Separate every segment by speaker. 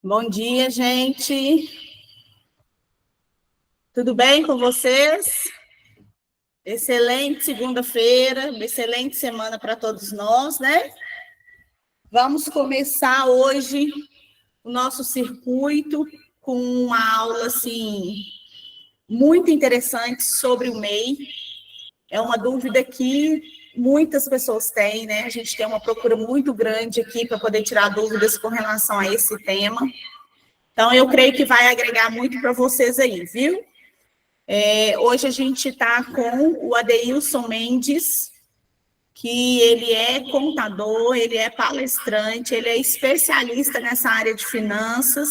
Speaker 1: Bom dia, gente. Tudo bem com vocês? Excelente segunda-feira, uma excelente semana para todos nós, né? Vamos começar hoje o nosso circuito com uma aula assim muito interessante sobre o MEI. É uma dúvida que muitas pessoas têm, né? A gente tem uma procura muito grande aqui para poder tirar dúvidas com relação a esse tema. Então, eu creio que vai agregar muito para vocês aí, viu? Hoje a gente está com o Adeilson Mendes, que ele é contador, ele é palestrante, ele é especialista nessa área de finanças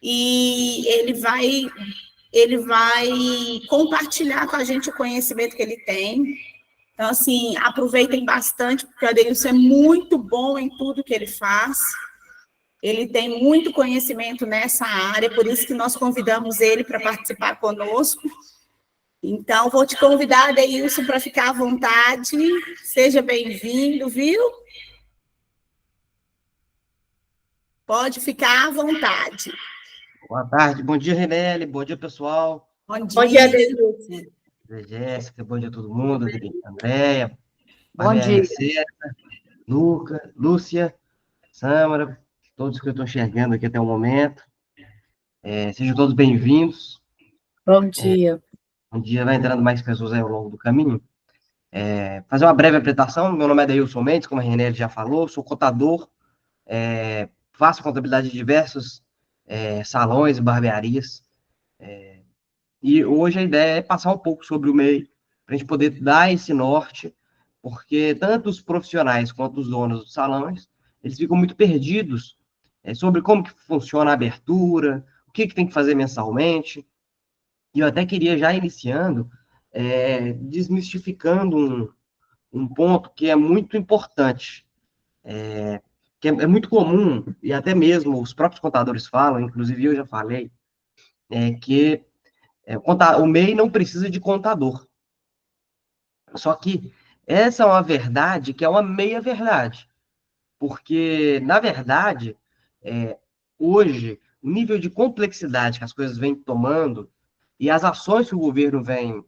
Speaker 1: e ele vai compartilhar com a gente o conhecimento que ele tem. Então, assim, aproveitem bastante, porque o Adeilson é muito bom em tudo que ele faz. Ele tem muito conhecimento nessa área, por isso que nós convidamos ele para participar conosco. Então, vou te convidar, Adeilson, para ficar à vontade. Seja bem-vindo, viu? Pode ficar à vontade.
Speaker 2: Boa tarde, bom dia, Renele, bom dia, pessoal.
Speaker 1: Bom
Speaker 3: Bom dia,
Speaker 1: dia.
Speaker 3: Denilson.
Speaker 2: Bom dia, Jéssica, bom dia a todo mundo, Andréia,
Speaker 3: Bom dia.
Speaker 2: Marcia, Luca, Lúcia, Sâmara, todos que eu estou enxergando aqui até o momento. Sejam todos bem-vindos.
Speaker 3: Bom dia.
Speaker 2: Um dia vai entrando mais pessoas aí ao longo do caminho. Fazer uma breve apresentação, meu nome é Adeilson Mendes, como a Renele já falou, sou contador, faço contabilidade de diversos salões e barbearias. E hoje a ideia é passar um pouco sobre o MEI, para a gente poder dar esse norte, porque tanto os profissionais quanto os donos dos salões, eles ficam muito perdidos sobre como que funciona a abertura, o que tem que fazer mensalmente. E eu até queria, já iniciando, desmistificando um ponto que é muito importante, que é muito comum, e até mesmo os próprios contadores falam, inclusive eu já falei, que o MEI não precisa de contador. Só que essa é uma verdade que é uma meia-verdade. Porque, na verdade, hoje, o nível de complexidade que as coisas vêm tomando e as ações que o governo vem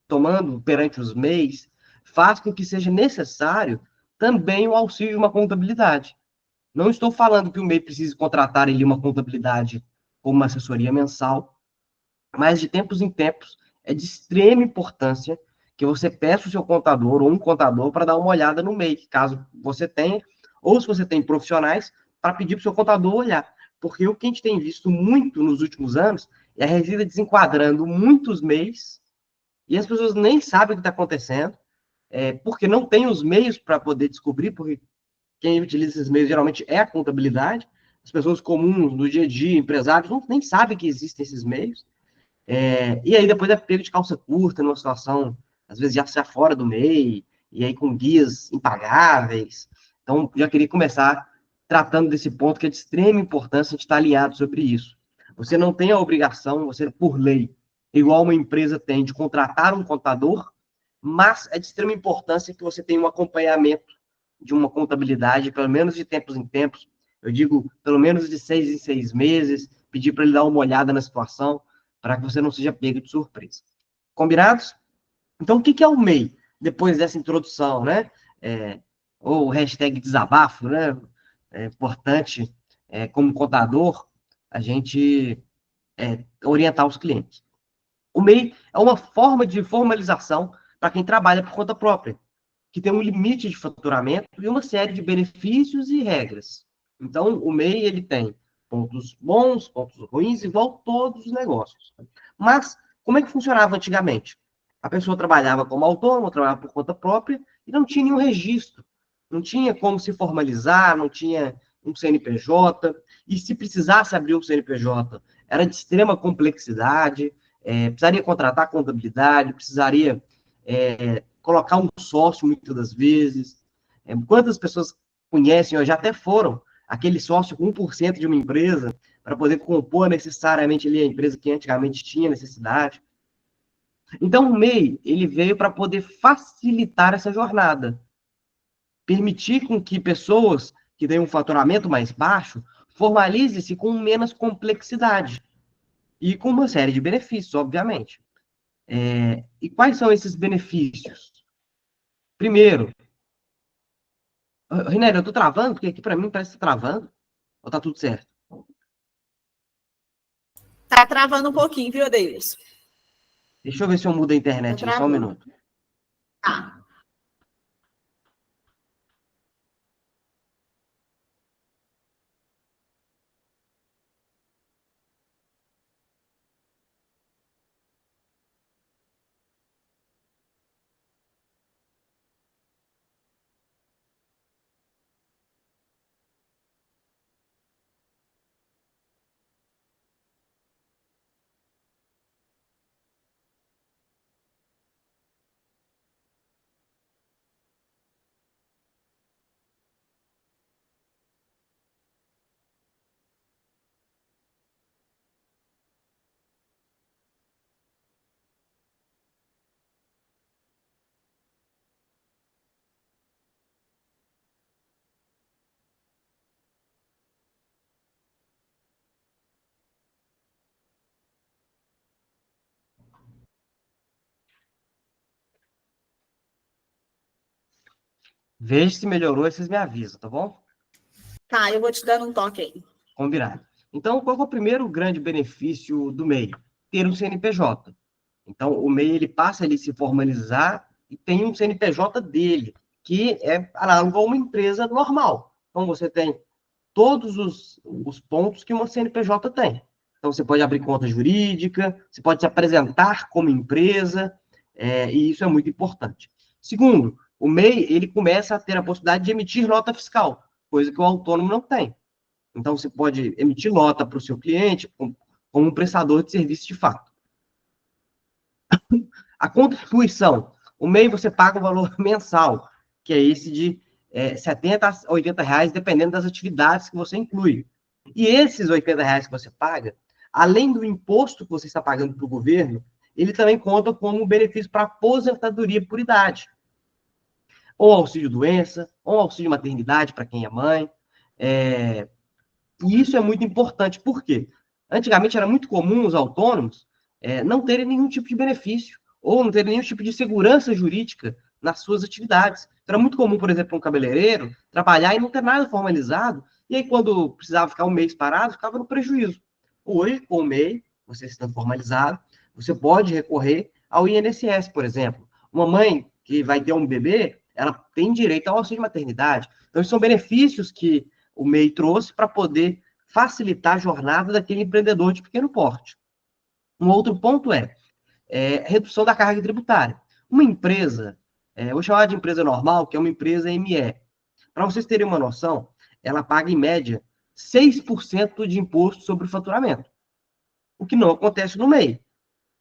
Speaker 2: tomando perante os MEIs faz com que seja necessário também o auxílio de uma contabilidade. Não estou falando que o MEI precise contratar ali uma contabilidade como uma assessoria mensal, mas de tempos em tempos é de extrema importância que você peça o seu contador ou um contador para dar uma olhada no MEI, caso você tenha, ou se você tem profissionais, para pedir para o seu contador olhar. Porque o que a gente tem visto muito nos últimos anos é a Receita desenquadrando muitos MEIs e as pessoas nem sabem o que está acontecendo, porque não tem os meios para poder descobrir, porque quem utiliza esses meios geralmente é a contabilidade, as pessoas comuns do dia a dia, empresários, nem sabem que existem esses meios. E aí depois é pego de calça curta, numa situação, às vezes já fora do MEI, e aí com guias impagáveis. Então, já queria começar tratando desse ponto que é de extrema importância a gente estar alinhado sobre isso. Você não tem a obrigação, você, por lei, igual uma empresa tem, de contratar um contador, mas é de extrema importância que você tenha um acompanhamento de uma contabilidade, pelo menos de tempos em tempos, eu digo pelo menos de 6 em 6 meses, pedir para ele dar uma olhada na situação, para que você não seja pego de surpresa. Combinados? Então, o que é o MEI? Depois dessa introdução, né? Ou hashtag desabafo, né? É importante, como contador, a gente orientar os clientes. O MEI é uma forma de formalização para quem trabalha por conta própria, que tem um limite de faturamento e uma série de benefícios e regras. Então, o MEI ele tem pontos bons, pontos ruins, igual todos os negócios. Mas, como é que funcionava antigamente? A pessoa trabalhava como autônomo, trabalhava por conta própria e não tinha nenhum registro. Não tinha como se formalizar, não tinha um CNPJ. E se precisasse abrir um CNPJ, era de extrema complexidade, precisaria contratar contabilidade, precisaria colocar um sócio muitas das vezes. Quantas pessoas conhecem ou já até foram aquele sócio com 1% de uma empresa para poder compor necessariamente ali a empresa que antigamente tinha necessidade? Então, o MEI, ele veio para poder facilitar essa jornada, permitir com que pessoas que têm um faturamento mais baixo formalize-se com menos complexidade e com uma série de benefícios, obviamente. E quais são esses benefícios? Primeiro, Rinaldo, eu tô travando, porque aqui para mim parece que tá travando, ou tá tudo certo?
Speaker 1: Tá travando um pouquinho, viu, Deus?
Speaker 2: Deixa eu ver se eu mudo a internet aqui, só um minuto.
Speaker 1: Tá.
Speaker 2: Veja se melhorou e vocês me avisam, tá bom?
Speaker 1: Tá, eu vou te dando um toque aí.
Speaker 2: Combinado. Então, qual é o primeiro grande benefício do MEI? Ter um CNPJ. Então, o MEI ele passa a ele se formalizar e tem um CNPJ dele, que é análogo a uma empresa normal. Então, você tem todos os pontos que uma CNPJ tem. Então, você pode abrir conta jurídica, você pode se apresentar como empresa, e isso é muito importante. Segundo, o MEI ele começa a ter a possibilidade de emitir nota fiscal, coisa que o autônomo não tem. Então, você pode emitir nota para o seu cliente como um prestador de serviço de fato. A contribuição, o MEI você paga um valor mensal, que é esse de R$70 a R$80, dependendo das atividades que você inclui. E esses R$80 que você paga, além do imposto que você está pagando para o governo, ele também conta como um benefício para aposentadoria por idade. Ou auxílio-doença, ou auxílio-maternidade para quem é mãe. E isso é muito importante, por quê? Antigamente era muito comum os autônomos não terem nenhum tipo de benefício, ou não terem nenhum tipo de segurança jurídica nas suas atividades. Era muito comum, por exemplo, um cabeleireiro trabalhar e não ter nada formalizado, e aí quando precisava ficar um mês parado, ficava no prejuízo. Hoje, com o MEI, você estando formalizado, você pode recorrer ao INSS, por exemplo. Uma mãe que vai ter um bebê, ela tem direito ao auxílio de maternidade. Então, são benefícios que o MEI trouxe para poder facilitar a jornada daquele empreendedor de pequeno porte. Um outro ponto redução da carga tributária. Uma empresa, vou chamar de empresa normal, que é uma empresa ME. Para vocês terem uma noção, ela paga, em média, 6% de imposto sobre o faturamento, o que não acontece no MEI.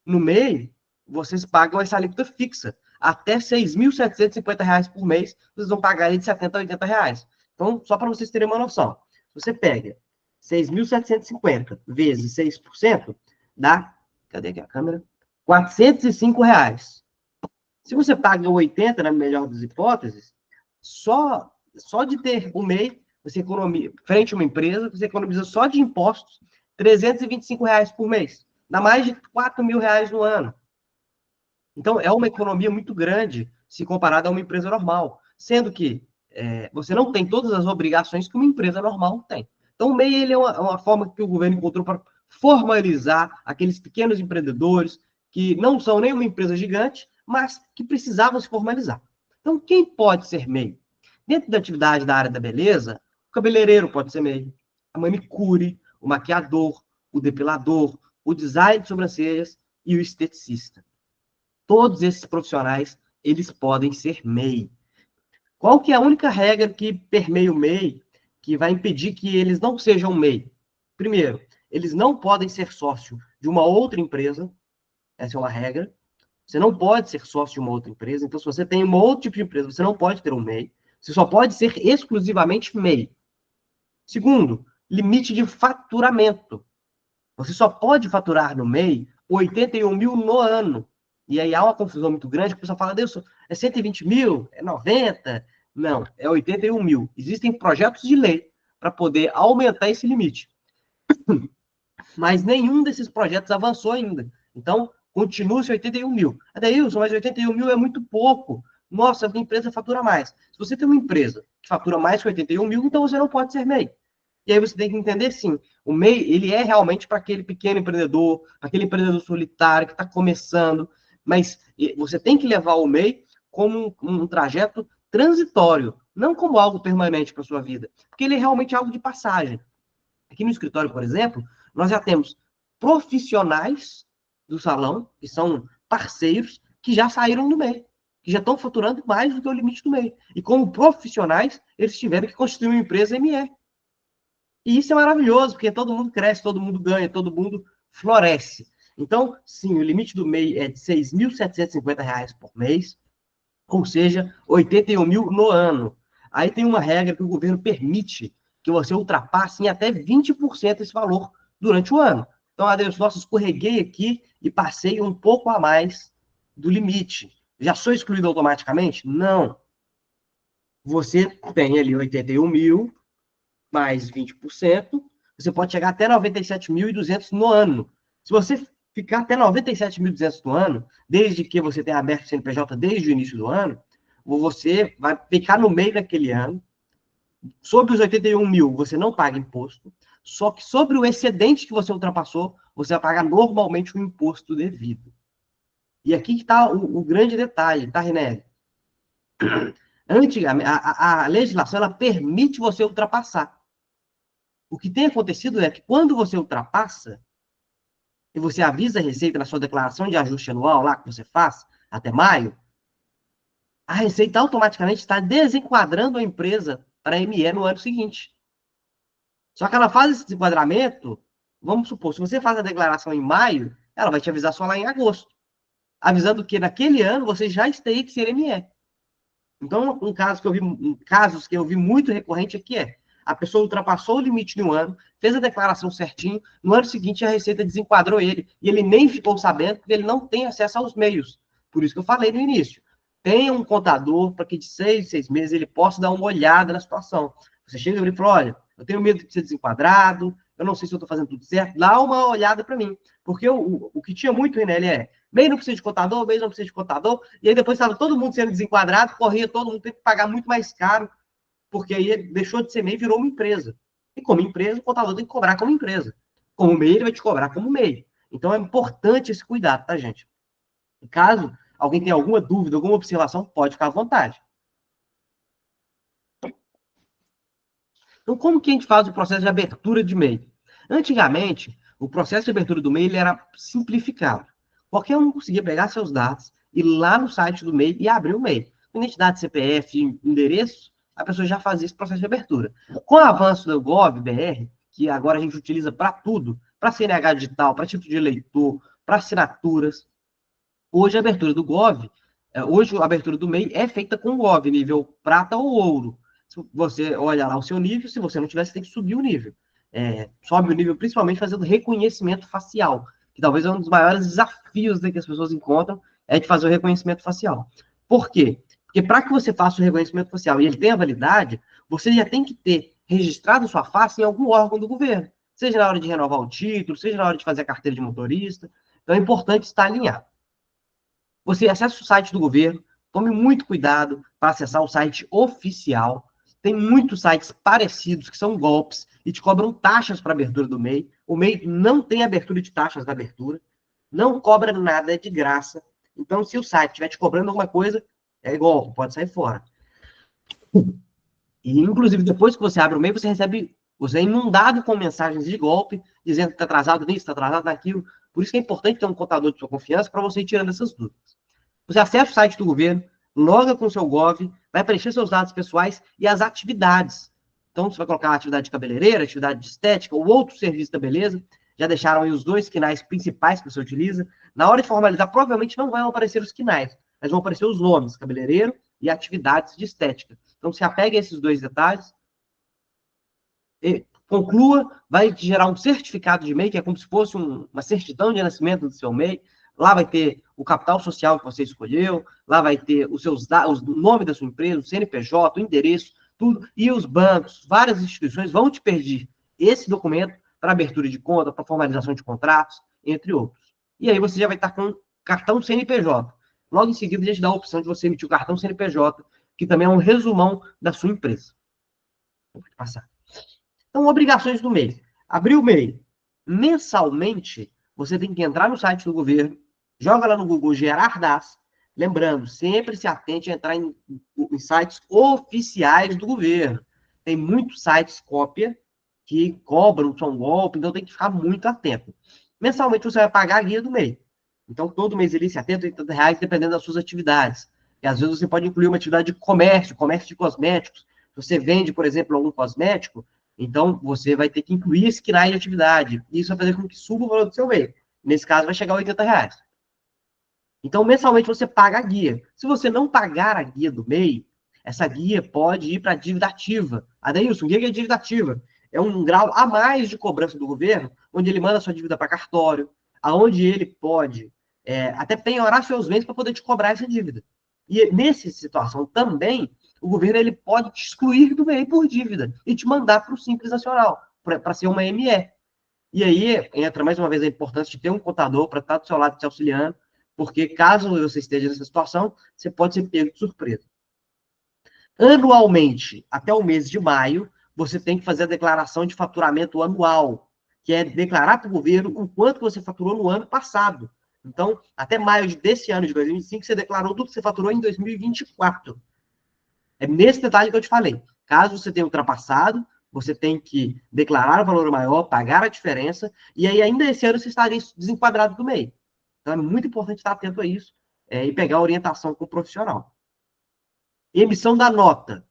Speaker 2: No MEI, vocês pagam essa alíquota fixa. Até R$6.750 por mês, vocês vão pagar aí de R$70 a R$80. Então, só para vocês terem uma noção, se você pega 6.750 vezes 6%, dá, cadê aqui a câmera? R$405. Se você paga 80, na melhor das hipóteses, só de ter o MEI, você economiza, frente a uma empresa, você economiza só de impostos R$325 por mês. Dá mais de R$4.000 no ano. Então, é uma economia muito grande se comparada a uma empresa normal, sendo que você não tem todas as obrigações que uma empresa normal tem. Então, o MEI ele é uma forma que o governo encontrou para formalizar aqueles pequenos empreendedores que não são nem uma empresa gigante, mas que precisavam se formalizar. Então, quem pode ser MEI? Dentro da atividade da área da beleza, o cabeleireiro pode ser MEI, a manicure, o maquiador, o depilador, o design de sobrancelhas e o esteticista. Todos esses profissionais, eles podem ser MEI. Qual que é a única regra que permeia o MEI que vai impedir que eles não sejam MEI? Primeiro, eles não podem ser sócio de uma outra empresa. Essa é uma regra. Você não pode ser sócio de uma outra empresa. Então, se você tem um outro tipo de empresa, você não pode ter um MEI. Você só pode ser exclusivamente MEI. Segundo, limite de faturamento. Você só pode faturar no MEI 81 mil no ano. E aí há uma confusão muito grande, que o pessoal fala, Deus, é 120 mil? É 90? Não, é 81 mil. Existem projetos de lei para poder aumentar esse limite. Mas nenhum desses projetos avançou ainda. Então, continua-se 81 mil. Adeilson, mas 81 mil é muito pouco. Nossa, a minha empresa fatura mais. Se você tem uma empresa que fatura mais que 81 mil, então você não pode ser MEI. E aí você tem que entender, sim, o MEI, ele é realmente para aquele pequeno empreendedor, aquele empreendedor solitário que está começando, mas você tem que levar o MEI como um trajeto transitório, não como algo permanente para a sua vida, porque ele é realmente algo de passagem. Aqui no escritório, por exemplo, nós já temos profissionais do salão, que são parceiros, que já saíram do MEI, que já estão faturando mais do que o limite do MEI. E como profissionais, eles tiveram que constituir uma empresa ME. E isso é maravilhoso, porque todo mundo cresce, todo mundo ganha, todo mundo floresce. Então, sim, o limite do MEI é de R$ 6.750 por mês, ou seja, 81 mil no ano. Aí tem uma regra que o governo permite que você ultrapasse em até 20% esse valor durante o ano. Então, adeus, nossa, escorreguei aqui e passei um pouco a mais do limite. Já sou excluído automaticamente? Não. Você tem ali 81 mil, mais 20%, você pode chegar até 97.200 no ano. Se você ficar até 97.200 no ano, desde que você tenha aberto o CNPJ desde o início do ano, você vai ficar no meio daquele ano. Sobre os 81 mil, você não paga imposto, só que sobre o excedente que você ultrapassou, você vai pagar normalmente o imposto devido. E aqui que está o grande detalhe, tá, René? Antigamente, a legislação ela permite você ultrapassar. O que tem acontecido é que quando você ultrapassa, e você avisa a Receita na sua declaração de ajuste anual, lá que você faz, até maio, a Receita automaticamente está desenquadrando a empresa para a ME no ano seguinte. Só que ela faz esse desenquadramento, vamos supor, se você faz a declaração em maio, ela vai te avisar só lá em agosto, avisando que naquele ano você já teria que ser ME. Então, casos que eu vi muito recorrente aqui a pessoa ultrapassou o limite de um ano, fez a declaração certinho, no ano seguinte a Receita desenquadrou ele, e ele nem ficou sabendo, porque ele não tem acesso aos meios. Por isso que eu falei no início. Tenha um contador para que de 6 meses ele possa dar uma olhada na situação. Você chega e fala, olha, eu tenho medo de ser desenquadrado, eu não sei se eu estou fazendo tudo certo, dá uma olhada para mim. Porque o que tinha muito, né, MEI não precisa de contador, MEI não precisa de contador, e aí depois estava todo mundo sendo desenquadrado, corria todo mundo, teve que pagar muito mais caro, porque aí ele deixou de ser MEI e virou uma empresa. E como empresa, o contador tem que cobrar como empresa. Como MEI, ele vai te cobrar como MEI. Então é importante esse cuidado, tá, gente? E caso alguém tenha alguma dúvida, alguma observação, pode ficar à vontade. Então, como que a gente faz o processo de abertura de MEI? Antigamente, o processo de abertura do MEI ele era simplificado. Qualquer um conseguia pegar seus dados, ir lá no site do MEI e abrir o MEI. Com identidade, CPF, endereço, a pessoa já fazia esse processo de abertura. Com o avanço do Gov.br, que agora a gente utiliza para tudo, para CNH digital, para título de eleitor, para assinaturas, hoje a abertura do Gov, hoje a abertura do MEI é feita com o Gov, nível prata ou ouro. Se você olha lá o seu nível, se você não tiver, você tem que subir o nível. Sobe o nível principalmente fazendo reconhecimento facial, que talvez é um dos maiores desafios que as pessoas encontram, é de fazer o reconhecimento facial. Por quê? Porque para que você faça o reconhecimento facial e ele tenha validade, você já tem que ter registrado sua face em algum órgão do governo, seja na hora de renovar o título, seja na hora de fazer a carteira de motorista. Então é importante estar alinhado. Você acessa o site do governo, tome muito cuidado para acessar o site oficial. Tem muitos sites parecidos que são golpes e te cobram taxas para abertura do MEI. O MEI não tem abertura de taxas da abertura, não cobra nada, é de graça. Então, se o site estiver te cobrando alguma coisa, é golpe, pode sair fora. E, inclusive, depois que você abre o MEI, você é inundado com mensagens de golpe, dizendo que está atrasado nisso, está atrasado naquilo. Por isso que é importante ter um contador de sua confiança para você ir tirando essas dúvidas. Você acessa o site do governo, loga com o seu Gov, vai preencher seus dados pessoais e as atividades. Então, você vai colocar atividade de cabeleireira, atividade de estética ou outro serviço da beleza. Já deixaram aí os 2 quinais principais que você utiliza. Na hora de formalizar, provavelmente não vão aparecer os quinais, mas vão aparecer os nomes, cabeleireiro e atividades de estética. Então, se apegue a esses 2 detalhes, conclua, vai te gerar um certificado de MEI, que é como se fosse uma certidão de nascimento do seu MEI. Lá vai ter o capital social que você escolheu, lá vai ter o nome da sua empresa, o CNPJ, o endereço, tudo. E os bancos, várias instituições vão te pedir esse documento para abertura de conta, para formalização de contratos, entre outros. E aí você já vai estar com cartão CNPJ. Logo em seguida, a gente dá a opção de você emitir o cartão CNPJ, que também é um resumão da sua empresa. Vou passar. Então, obrigações do MEI. Abriu o MEI. Mensalmente, você tem que entrar no site do governo, joga lá no Google gerar DAS. Lembrando, sempre se atente a entrar em sites oficiais do governo. Tem muitos sites cópia que cobram, são golpe, então tem que ficar muito atento. Mensalmente, você vai pagar a guia do MEI. Então, todo mês ele se atenta a R$80, dependendo das suas atividades. E às vezes você pode incluir uma atividade de comércio de cosméticos. Se você vende, por exemplo, algum cosmético, então você vai ter que incluir esse KNAI de atividade. E isso vai fazer com que suba o valor do seu MEI. Nesse caso, vai chegar a R$80. Então, mensalmente, você paga a guia. Se você não pagar a guia do MEI, essa guia pode ir para a dívida ativa. Adeilson, o que é dívida ativa? É um grau a mais de cobrança do governo, onde ele manda a sua dívida para cartório, aonde ele pode até penhorar seus bens para poder te cobrar essa dívida. E nessa situação também, o governo ele pode te excluir do MEI por dívida e te mandar para o Simples Nacional, para ser uma ME. E aí entra mais uma vez a importância de ter um contador para estar do seu lado te auxiliando, porque caso você esteja nessa situação, você pode ser pego de surpresa. Anualmente, até o mês de maio, você tem que fazer a declaração de faturamento anual, que é declarar para o governo o quanto você faturou no ano passado. Então, até maio desse ano de 2025, você declarou tudo que você faturou em 2024. É nesse detalhe que eu te falei. Caso você tenha ultrapassado, você tem que declarar o valor maior, pagar a diferença, e aí ainda esse ano você estaria desenquadrado do MEI. Então, é muito importante estar atento a isso e pegar a orientação com o profissional. Emissão da nota.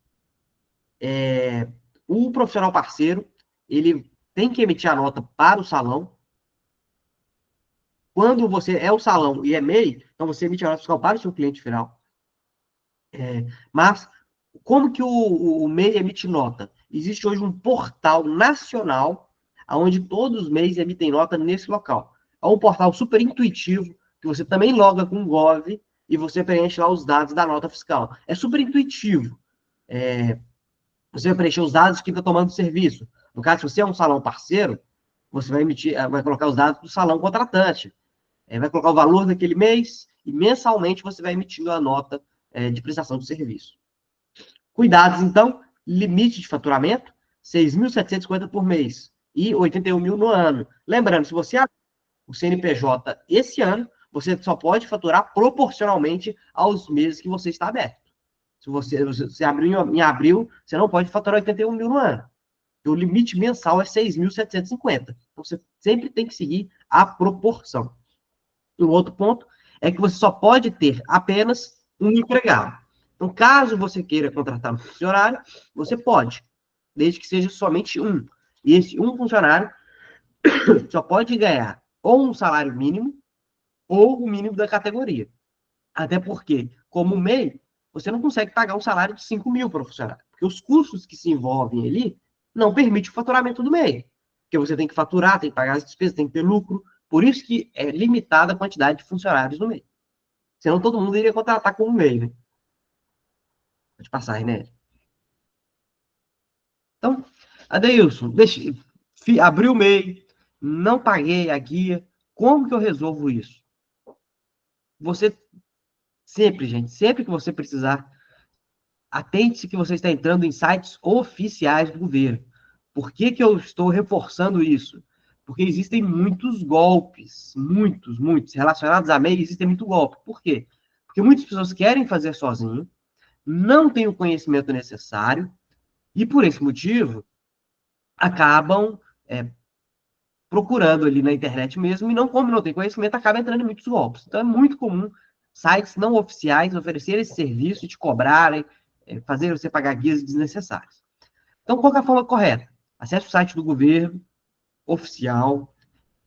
Speaker 2: O profissional parceiro, ele tem que emitir a nota para o salão. Quando você é o salão e é MEI, então você emite a nota fiscal para o seu cliente final. Mas, como que o MEI emite nota? Existe hoje um portal nacional, onde todos os MEIs emitem nota nesse local. É um portal super intuitivo, que você também loga com o Gov, e você preenche lá os dados da nota fiscal. É super intuitivo. Você vai preencher os dados de quem está tomando serviço. No caso, se você é um salão parceiro, você vai colocar os dados do salão contratante. Vai colocar o valor daquele mês e mensalmente você vai emitindo a nota de prestação de serviço. Cuidados, então, limite de faturamento, 6.750 por mês e 81 mil no ano. Lembrando, se você abrir o CNPJ esse ano, você só pode faturar proporcionalmente aos meses que você está aberto. Se você abriu em abril, você não pode faturar 81 mil no ano. O limite mensal é 6.750. Então, você sempre tem que seguir a proporção. E o outro ponto é que você só pode ter apenas um empregado. Então, caso você queira contratar um funcionário, você pode, desde que seja somente um. E esse um funcionário só pode ganhar ou um salário mínimo ou o mínimo da categoria. Até porque, como MEI, você não consegue pagar um salário de 5 mil para o funcionário. Porque os custos que se envolvem ali não permitem o faturamento do MEI. Porque você tem que faturar, tem que pagar as despesas, tem que ter lucro. Por isso que é limitada a quantidade de funcionários no MEI. Senão todo mundo iria contratar como MEI, né? Pode passar, René. Então, Adeilson, abriu o MEI, não paguei a guia, como que eu resolvo isso? Você sempre, gente, sempre que você precisar, atente-se que você está entrando em sites oficiais do governo. Por que que eu estou reforçando isso? Porque existem muitos golpes, muitos, relacionados a MEI, existem muito golpe. Por quê? Porque muitas pessoas querem fazer sozinho, não têm o conhecimento necessário, e por esse motivo, acabam procurando ali na internet mesmo, e não, como não tem conhecimento, acaba entrando em muitos golpes. Então, é muito comum sites não oficiais oferecerem esse serviço, te cobrarem, fazer você pagar guias desnecessárias. Então, qual é a forma correta? Acesse o site do governo, oficial,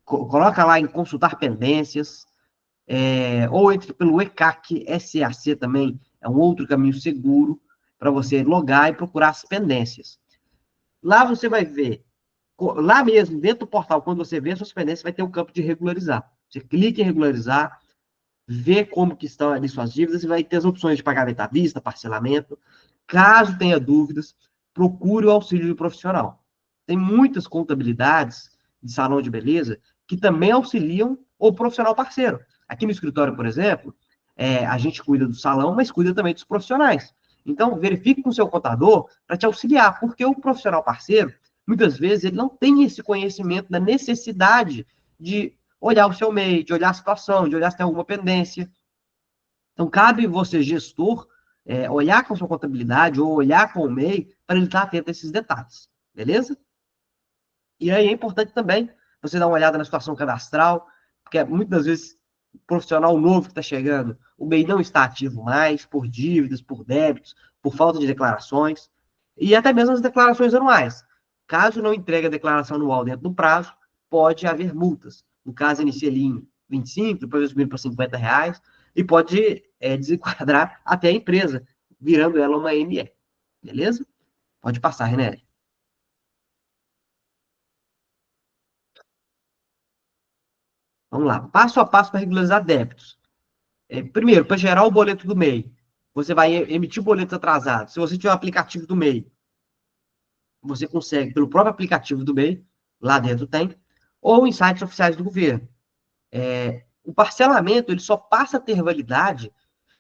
Speaker 2: coloca lá em consultar pendências, ou entre pelo ECAC, SAC também, é um outro caminho seguro para você logar e procurar as pendências. Lá você vai ver, lá mesmo, dentro do portal, quando você vê as suas pendências, vai ter um campo de regularizar. Você clica em regularizar, vê como que estão ali suas dívidas e vai ter as opções de pagamento à vista, parcelamento. Caso tenha dúvidas, procure o auxílio de profissional. Tem muitas contabilidades de salão de beleza que também auxiliam o profissional parceiro. Aqui no escritório, por exemplo, a gente cuida do salão, mas cuida também dos profissionais. Então, verifique com o seu contador para te auxiliar, porque o profissional parceiro, muitas vezes, ele não tem esse conhecimento da necessidade de olhar o seu MEI, de olhar a situação, de olhar se tem alguma pendência. Então, cabe você, gestor, olhar com a sua contabilidade ou olhar com o MEI para ele estar atento a esses detalhes, beleza? E aí é importante também você dar uma olhada na situação cadastral, porque muitas vezes o profissional novo que está chegando, o MEI não está ativo mais, por dívidas, por débitos, por falta de declarações, e até mesmo as declarações anuais. Caso não entregue a declaração anual dentro do prazo, pode haver multas. No caso, inicia ali em 25, depois subir para R$ 50, e pode desenquadrar até a empresa, virando ela uma ME. Beleza? Pode passar, René. Vamos lá. Passo a passo para regularizar débitos. Primeiro, para gerar o boleto do MEI, você vai emitir boletos atrasados. Se você tiver o aplicativo do MEI, você consegue, pelo próprio aplicativo do MEI, lá dentro tem, ou em sites oficiais do governo. O parcelamento, ele só passa a ter validade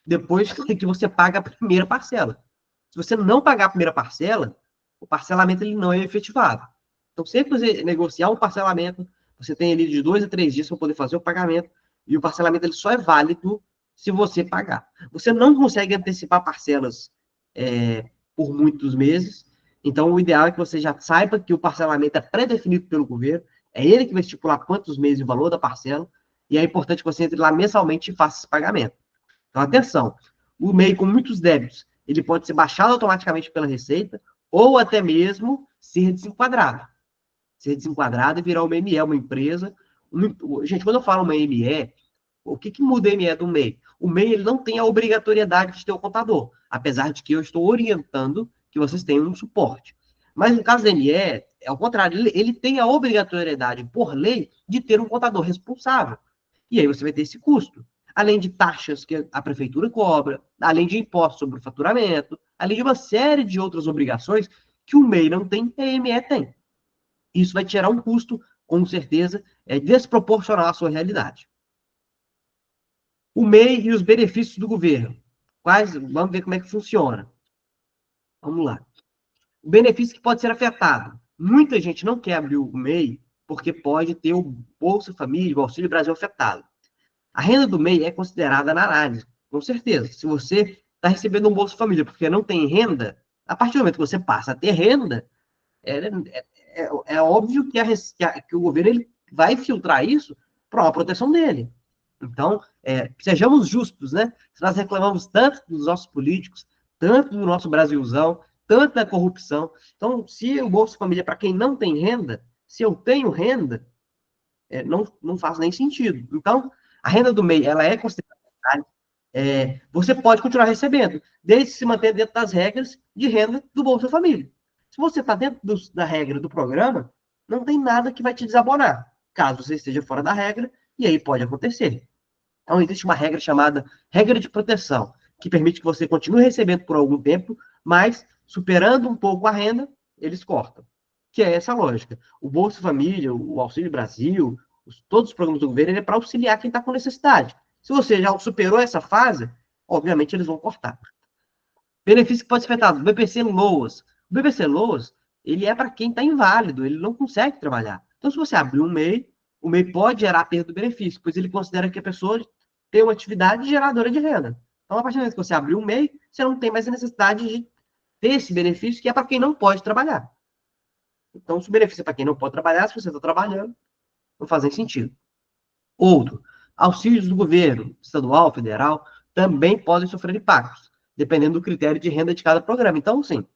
Speaker 2: depois que você paga a primeira parcela. Se você não pagar a primeira parcela, o parcelamento ele não é efetivado. Então, sempre que você negociar um parcelamento, você tem ali de 2 a 3 dias para poder fazer o pagamento, e o parcelamento ele só é válido se você pagar. Você não consegue antecipar parcelas por muitos meses, então o ideal é que você já saiba que o parcelamento é pré-definido pelo governo, é ele que vai estipular quantos meses o valor da parcela, e é importante que você entre lá mensalmente e faça esse pagamento. Então, atenção, o MEI com muitos débitos, ele pode ser baixado automaticamente pela Receita, ou até mesmo ser desenquadrado. Ser desenquadrado e virar uma ME, uma empresa. Gente, quando eu falo uma ME, o que muda a ME do MEI? O MEI ele não tem a obrigatoriedade de ter o contador, apesar de que eu estou orientando que vocês tenham um suporte. Mas no caso da ME, é ao contrário, ele tem a obrigatoriedade, por lei, de ter um contador responsável. E aí você vai ter esse custo. Além de taxas que a prefeitura cobra, além de impostos sobre o faturamento, além de uma série de outras obrigações que o MEI não tem e a ME tem. Isso vai gerar um custo, com certeza, desproporcional à sua realidade. O MEI e os benefícios do governo. Vamos ver como é que funciona. Vamos lá. O benefício que pode ser afetado. Muita gente não quer abrir o MEI porque pode ter o Bolsa Família, o Auxílio Brasil afetado. A renda do MEI é considerada na análise, com certeza. Se você está recebendo um Bolsa Família porque não tem renda, a partir do momento que você passa a ter renda, é óbvio que o governo ele vai filtrar isso para a proteção dele. Então, sejamos justos, né? Se nós reclamamos tanto dos nossos políticos, tanto do nosso Brasilzão, tanto da corrupção. Então, se o Bolsa Família é para quem não tem renda, se eu tenho renda, não faz nem sentido. Então, a renda do MEI, ela é considerada, você pode continuar recebendo, desde que se mantenha dentro das regras de renda do Bolsa Família. Se você está dentro da regra do programa, não tem nada que vai te desabonar, caso você esteja fora da regra, e aí pode acontecer. Então, existe uma regra chamada regra de proteção, que permite que você continue recebendo por algum tempo, mas, superando um pouco a renda, eles cortam. Que é essa lógica. O Bolsa Família, o Auxílio Brasil, todos os programas do governo, é para auxiliar quem está com necessidade. Se você já superou essa fase, obviamente eles vão cortar. Benefício que pode ser afetado, BPC Loas. O BPC Loas, ele é para quem está inválido, ele não consegue trabalhar. Então, se você abrir um MEI, o MEI pode gerar perda do benefício, pois ele considera que a pessoa tem uma atividade geradora de renda. Então, a partir do momento que você abrir um MEI, você não tem mais a necessidade de ter esse benefício, que é para quem não pode trabalhar. Então, se o benefício é para quem não pode trabalhar, se você está trabalhando, não faz nem sentido. Outro, auxílios do governo, estadual, federal, também podem sofrer impactos, dependendo do critério de renda de cada programa. Então, sim,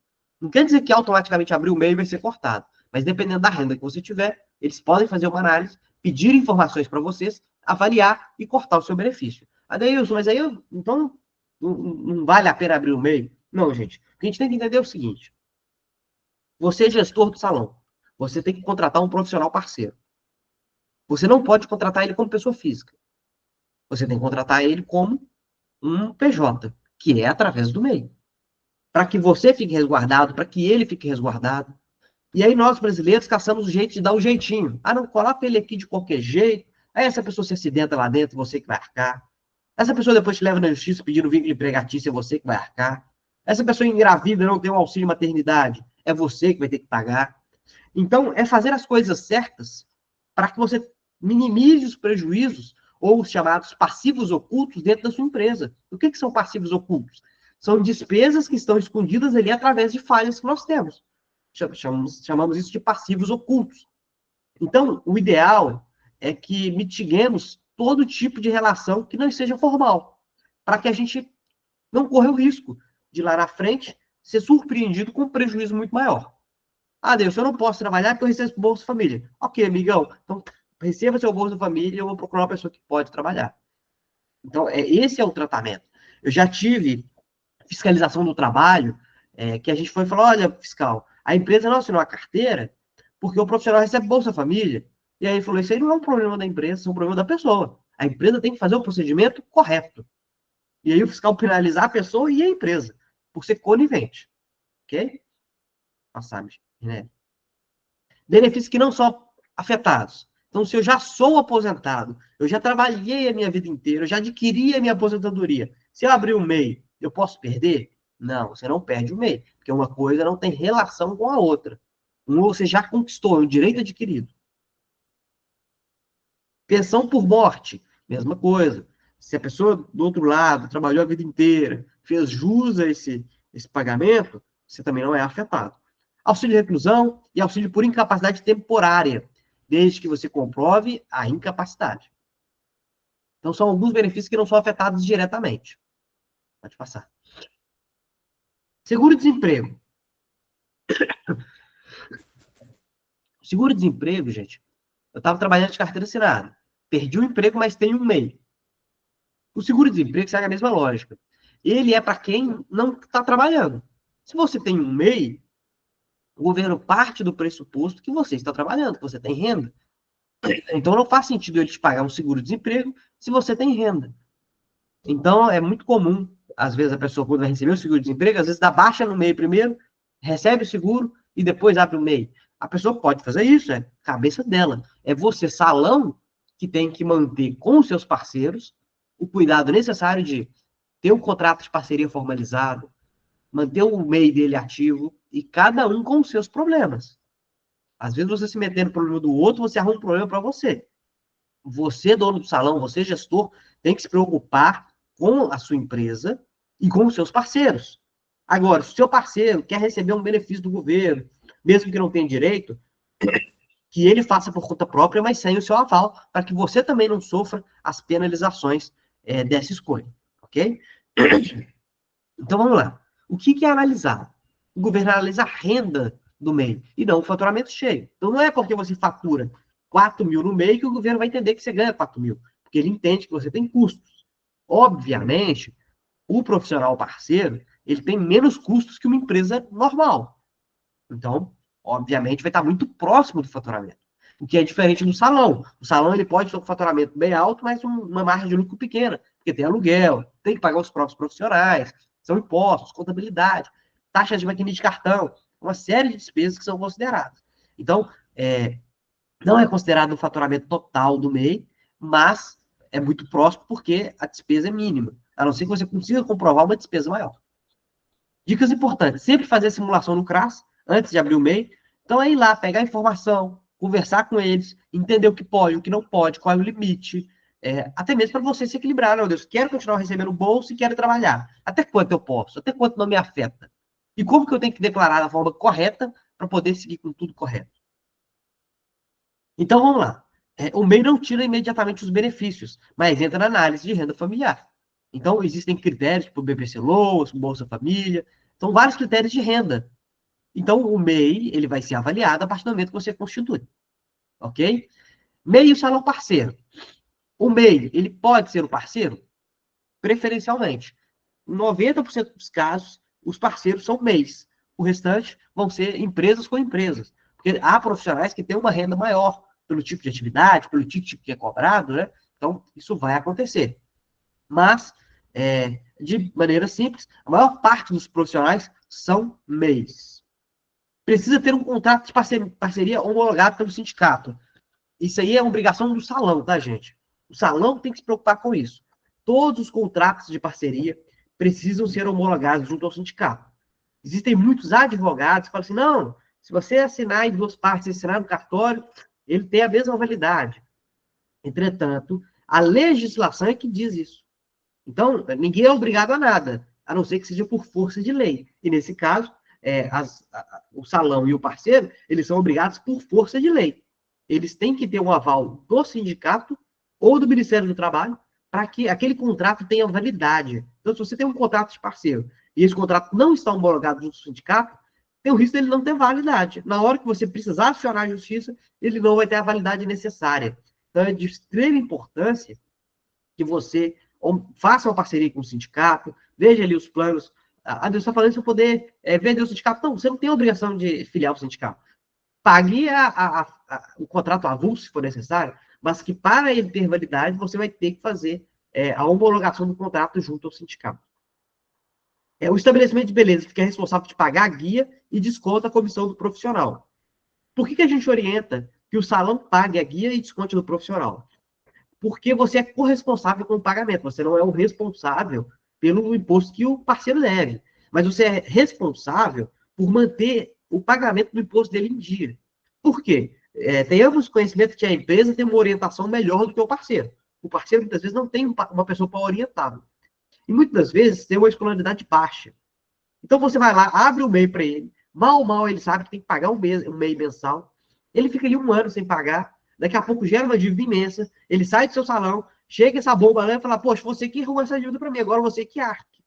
Speaker 2: não quer dizer que automaticamente abrir o MEI vai ser cortado, mas dependendo da renda que você tiver, eles podem fazer uma análise, pedir informações para vocês, avaliar e cortar o seu benefício. Adeilson, mas aí, então, não vale a pena abrir o MEI? Não, gente. O que a gente tem que entender é o seguinte. Você é gestor do salão. Você tem que contratar um profissional parceiro. Você não pode contratar ele como pessoa física. Você tem que contratar ele como um PJ, que é através do MEI. para que você fique resguardado, para que ele fique resguardado. E aí nós, brasileiros, caçamos o jeito de dar um jeitinho. Ah, não, coloca ele aqui de qualquer jeito. Aí essa pessoa se acidenta lá dentro, você que vai arcar. Essa pessoa depois te leva na justiça pedindo vínculo empregatício, é você que vai arcar. Essa pessoa engravida não tem um auxílio maternidade, é você que vai ter que pagar. Então, é fazer as coisas certas para que você minimize os prejuízos ou os chamados passivos ocultos dentro da sua empresa. O que são passivos ocultos? São despesas que estão escondidas ali através de falhas que nós temos. Chamamos isso de passivos ocultos. Então, o ideal é que mitiguemos todo tipo de relação que não seja formal, para que a gente não corra o risco de lá na frente ser surpreendido com um prejuízo muito maior. Ah, Deus, eu não posso trabalhar porque eu recebo Bolsa Família. Ok, amigão, então receba seu Bolsa Família e eu vou procurar uma pessoa que pode trabalhar. Então, esse é o tratamento. Eu já tive fiscalização do trabalho, que a gente foi e falou, olha, fiscal, a empresa não assinou a carteira porque o profissional recebe Bolsa Família. E aí ele falou, isso aí não é um problema da empresa, isso é um problema da pessoa. A empresa tem que fazer o procedimento correto. E aí o fiscal penalizar a pessoa e a empresa, por ser conivente. Ok? Passar, né? Benefícios que não são afetados. Então, se eu já sou aposentado, eu já trabalhei a minha vida inteira, eu já adquiri a minha aposentadoria. Se eu abrir o MEI, eu posso perder? Não, você não perde o MEI, porque uma coisa não tem relação com a outra. Você já conquistou, é um direito adquirido. Pensão por morte, mesma coisa. Se a pessoa do outro lado trabalhou a vida inteira, fez jus a esse pagamento, você também não é afetado. Auxílio de reclusão e auxílio por incapacidade temporária, desde que você comprove a incapacidade. Então, são alguns benefícios que não são afetados diretamente. Pode passar. Seguro-desemprego. Seguro-desemprego, gente, eu estava trabalhando de carteira assinada. Perdi o emprego, mas tenho um MEI. O seguro-desemprego segue a mesma lógica. Ele é para quem não está trabalhando. Se você tem um MEI, o governo parte do pressuposto que você está trabalhando, que você tem renda. Então, não faz sentido ele te pagar um seguro-desemprego se você tem renda. Então, é muito comum, às vezes, a pessoa, quando vai receber o seguro-desemprego, às vezes dá baixa no MEI primeiro, recebe o seguro e depois abre o MEI. A pessoa pode fazer isso, é cabeça dela. É você, salão, que tem que manter com os seus parceiros o cuidado necessário de ter um contrato de parceria formalizado, manter o MEI dele ativo e cada um com os seus problemas. Às vezes você se meter no problema do outro, você arruma um problema para você. Você, dono do salão, você, gestor, tem que se preocupar com a sua empresa e com os seus parceiros. Agora, se o seu parceiro quer receber um benefício do governo, mesmo que não tenha direito, que ele faça por conta própria, mas sem o seu aval, para que você também não sofra as penalizações dessa escolha, ok? Então, vamos lá. O que é analisar? O governo analisa a renda do MEI e não o faturamento cheio. Então, não é porque você fatura 4 mil no MEI que o governo vai entender que você ganha 4 mil, porque ele entende que você tem custos. Obviamente, o profissional parceiro, ele tem menos custos que uma empresa normal. Então, obviamente, vai estar muito próximo do faturamento. O que é diferente do salão. O salão ele pode ter um faturamento bem alto, mas uma margem de lucro pequena, porque tem aluguel, tem que pagar os próprios profissionais, são impostos, contabilidade, taxas de maquininha de cartão, uma série de despesas que são consideradas. Então, não é considerado o faturamento total do MEI, mas é muito próximo porque a despesa é mínima, a não ser que você consiga comprovar uma despesa maior. Dicas importantes, sempre fazer a simulação no CRAS, antes de abrir o MEI. Então, é ir lá, pegar a informação, conversar com eles, entender o que pode, o que não pode, qual é o limite, até mesmo para você se equilibrar, meu Deus, quero continuar recebendo bolsa e quero trabalhar. Até quanto eu posso? Até quanto não me afeta? E como que eu tenho que declarar da forma correta para poder seguir com tudo correto? Então, vamos lá. O MEI não tira imediatamente os benefícios, mas entra na análise de renda familiar. Então, existem critérios, tipo BPC Loas, Bolsa Família, são vários critérios de renda. Então, o MEI, ele vai ser avaliado a partir do momento que você constitui. Ok? MEI e o salão parceiro. O MEI, ele pode ser o parceiro? Preferencialmente. Em 90% dos casos, os parceiros são MEIs. O restante vão ser empresas com empresas. Porque há profissionais que têm uma renda maior pelo tipo de atividade, pelo tipo que é cobrado, né? Então, isso vai acontecer. Mas, de maneira simples, a maior parte dos profissionais são MEIs. Precisa ter um contrato de parceria homologado pelo sindicato. Isso aí é obrigação do salão, tá, gente? O salão tem que se preocupar com isso. Todos os contratos de parceria precisam ser homologados junto ao sindicato. Existem muitos advogados que falam assim, não, se você assinar em duas partes, assinar no cartório, ele tem a mesma validade. Entretanto, a legislação é que diz isso. Então, ninguém é obrigado a nada, a não ser que seja por força de lei. E, nesse caso, o salão e o parceiro, eles são obrigados por força de lei. Eles têm que ter um aval do sindicato ou do Ministério do Trabalho para que aquele contrato tenha validade. Então, se você tem um contrato de parceiro e esse contrato não está homologado junto ao sindicato, tem o risco dele não ter validade. Na hora que você precisar acionar a justiça, ele não vai ter a validade necessária. Então, é de extrema importância que você faça uma parceria com o sindicato, veja ali os planos. A Deus está falando se eu poder vender o sindicato. Não, você não tem a obrigação de filiar o sindicato. Pague o contrato avulso, se for necessário, mas que para ele ter validade, você vai ter que fazer a homologação do contrato junto ao sindicato. O estabelecimento de beleza fica responsável de pagar a guia e desconta a comissão do profissional. Por que a gente orienta que o salão pague a guia e desconte do profissional? Porque você é corresponsável com o pagamento, você não é o responsável pelo imposto que o parceiro deve, mas você é responsável por manter o pagamento do imposto dele em dia. Por quê? Tenhamos conhecimento que a empresa tem uma orientação melhor do que o parceiro. O parceiro, muitas vezes, não tem uma pessoa para orientá-lo. E, muitas vezes, tem uma escolaridade baixa. Então, você vai lá, abre o MEI para ele, mal ele sabe que tem que pagar um MEI mensal, ele fica ali 1 ano sem pagar, daqui a pouco gera uma dívida imensa, ele sai do seu salão, chega essa bomba lá e fala, poxa, você que arrumou essa dívida para mim, agora você que arque.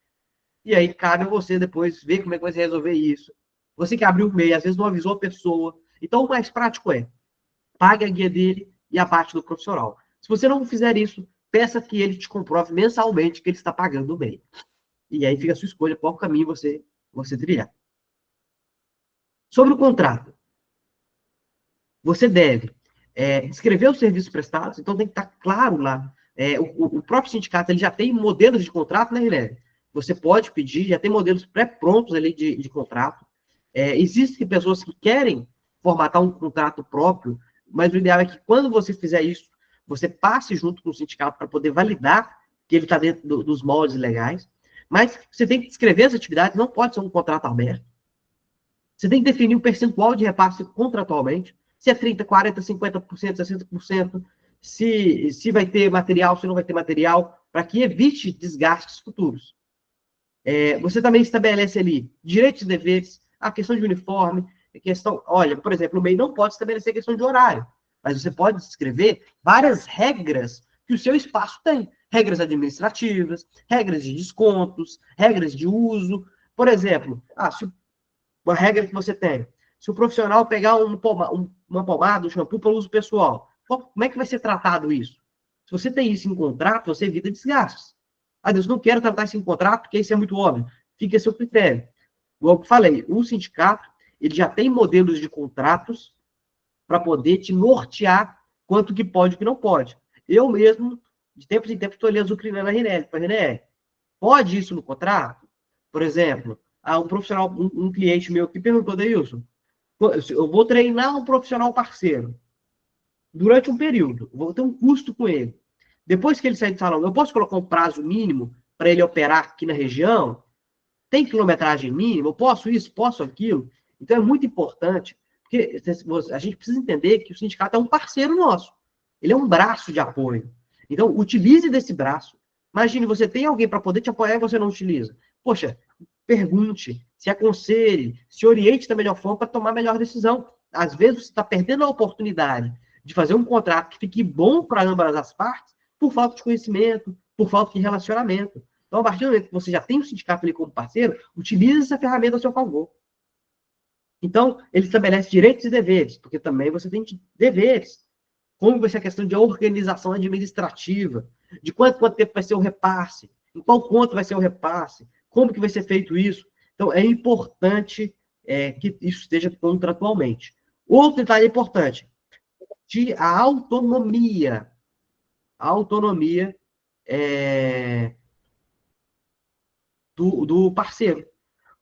Speaker 2: E aí cabe a você depois ver como é que vai resolver isso. Você que abriu o MEI, às vezes não avisou a pessoa. Então, o mais prático pague a guia dele e a parte do profissional. Se você não fizer isso, peça que ele te comprove mensalmente que ele está pagando o MEI. E aí fica a sua escolha qual caminho você trilhar. Sobre o contrato. Você deve escrever os serviços prestados, então tem que estar claro lá. O próprio sindicato ele já tem modelos de contrato, né, Guilherme? Você pode pedir, já tem modelos pré-prontos ali de contrato. Existem pessoas que querem formatar um contrato próprio, mas o ideal é que quando você fizer isso, você passe junto com o sindicato para poder validar que ele está dentro dos moldes legais. Mas você tem que escrever as atividades, não pode ser um contrato aberto. Você tem que definir o percentual de repasse contratualmente, se é 30%, 40%, 50%, 60%, se vai ter material, se não vai ter material, para que evite desgastes futuros. Você também estabelece ali direitos e deveres, a questão de uniforme, olha, por exemplo, o MEI não pode estabelecer questão de horário, mas você pode escrever várias regras que o seu espaço tem. Regras administrativas, regras de descontos, regras de uso. Por exemplo, uma regra que você tem, se o profissional pegar uma pomada, um shampoo para uso pessoal, como é que vai ser tratado isso? Se você tem isso em contrato, você evita desgastes. Deus, não quero tratar isso em contrato, porque isso é muito óbvio. Fica a seu critério. Como eu falei, o sindicato ele já tem modelos de contratos para poder te nortear quanto que pode e que não pode. Eu mesmo, de tempos em tempos, estou ali azucrinando a Rinelli. Pode isso no contrato? Por exemplo, um profissional, um cliente meu que perguntou, Deilson, eu vou treinar um profissional parceiro durante um período, vou ter um custo com ele. Depois que ele sair do salão, eu posso colocar um prazo mínimo para ele operar aqui na região? Tem quilometragem mínima? Eu posso isso? Posso aquilo? Então, é muito importante, porque a gente precisa entender que o sindicato é um parceiro nosso. Ele é um braço de apoio. Então, utilize desse braço. Imagine, você tem alguém para poder te apoiar e você não utiliza. Poxa, pergunte, se aconselhe, se oriente da melhor forma para tomar a melhor decisão. Às vezes, você está perdendo a oportunidade de fazer um contrato que fique bom para ambas as partes por falta de conhecimento, por falta de relacionamento. Então, a partir do momento que você já tem o sindicato ali como parceiro, utilize essa ferramenta a seu favor. Então, ele estabelece direitos e deveres, porque também você tem deveres. Como vai ser a questão de organização administrativa, de quanto tempo vai ser o repasse, em qual conta vai ser o repasse, como que vai ser feito isso. Então, é importante que isso esteja contratualmente. Outro detalhe importante, a autonomia. A autonomia do parceiro.